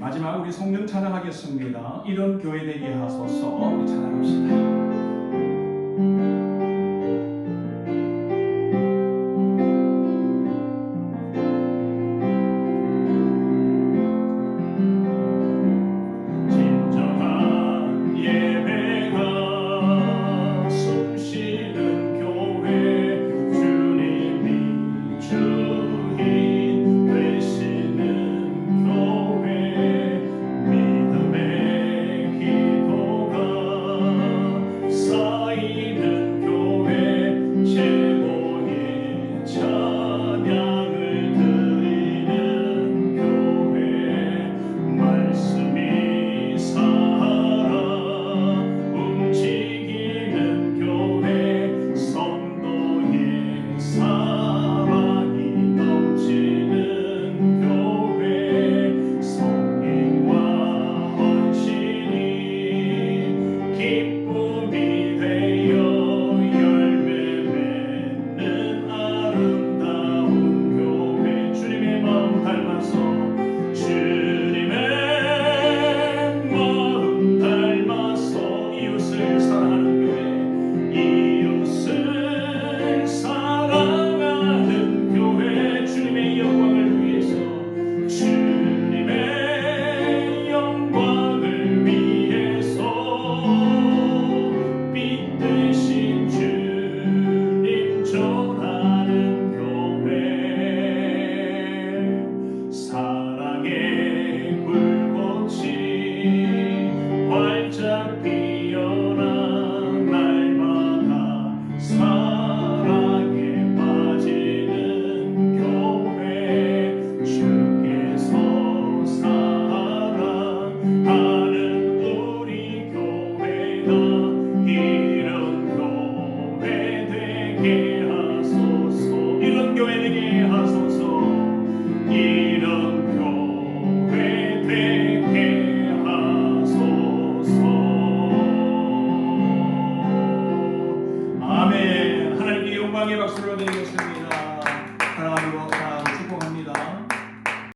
마지막 우리 성령 찬양하겠습니다. 이런 교회 되게 하소서. 우리 찬양합시다. 아멘. 하나님께 영광의 박수를 드리겠습니다.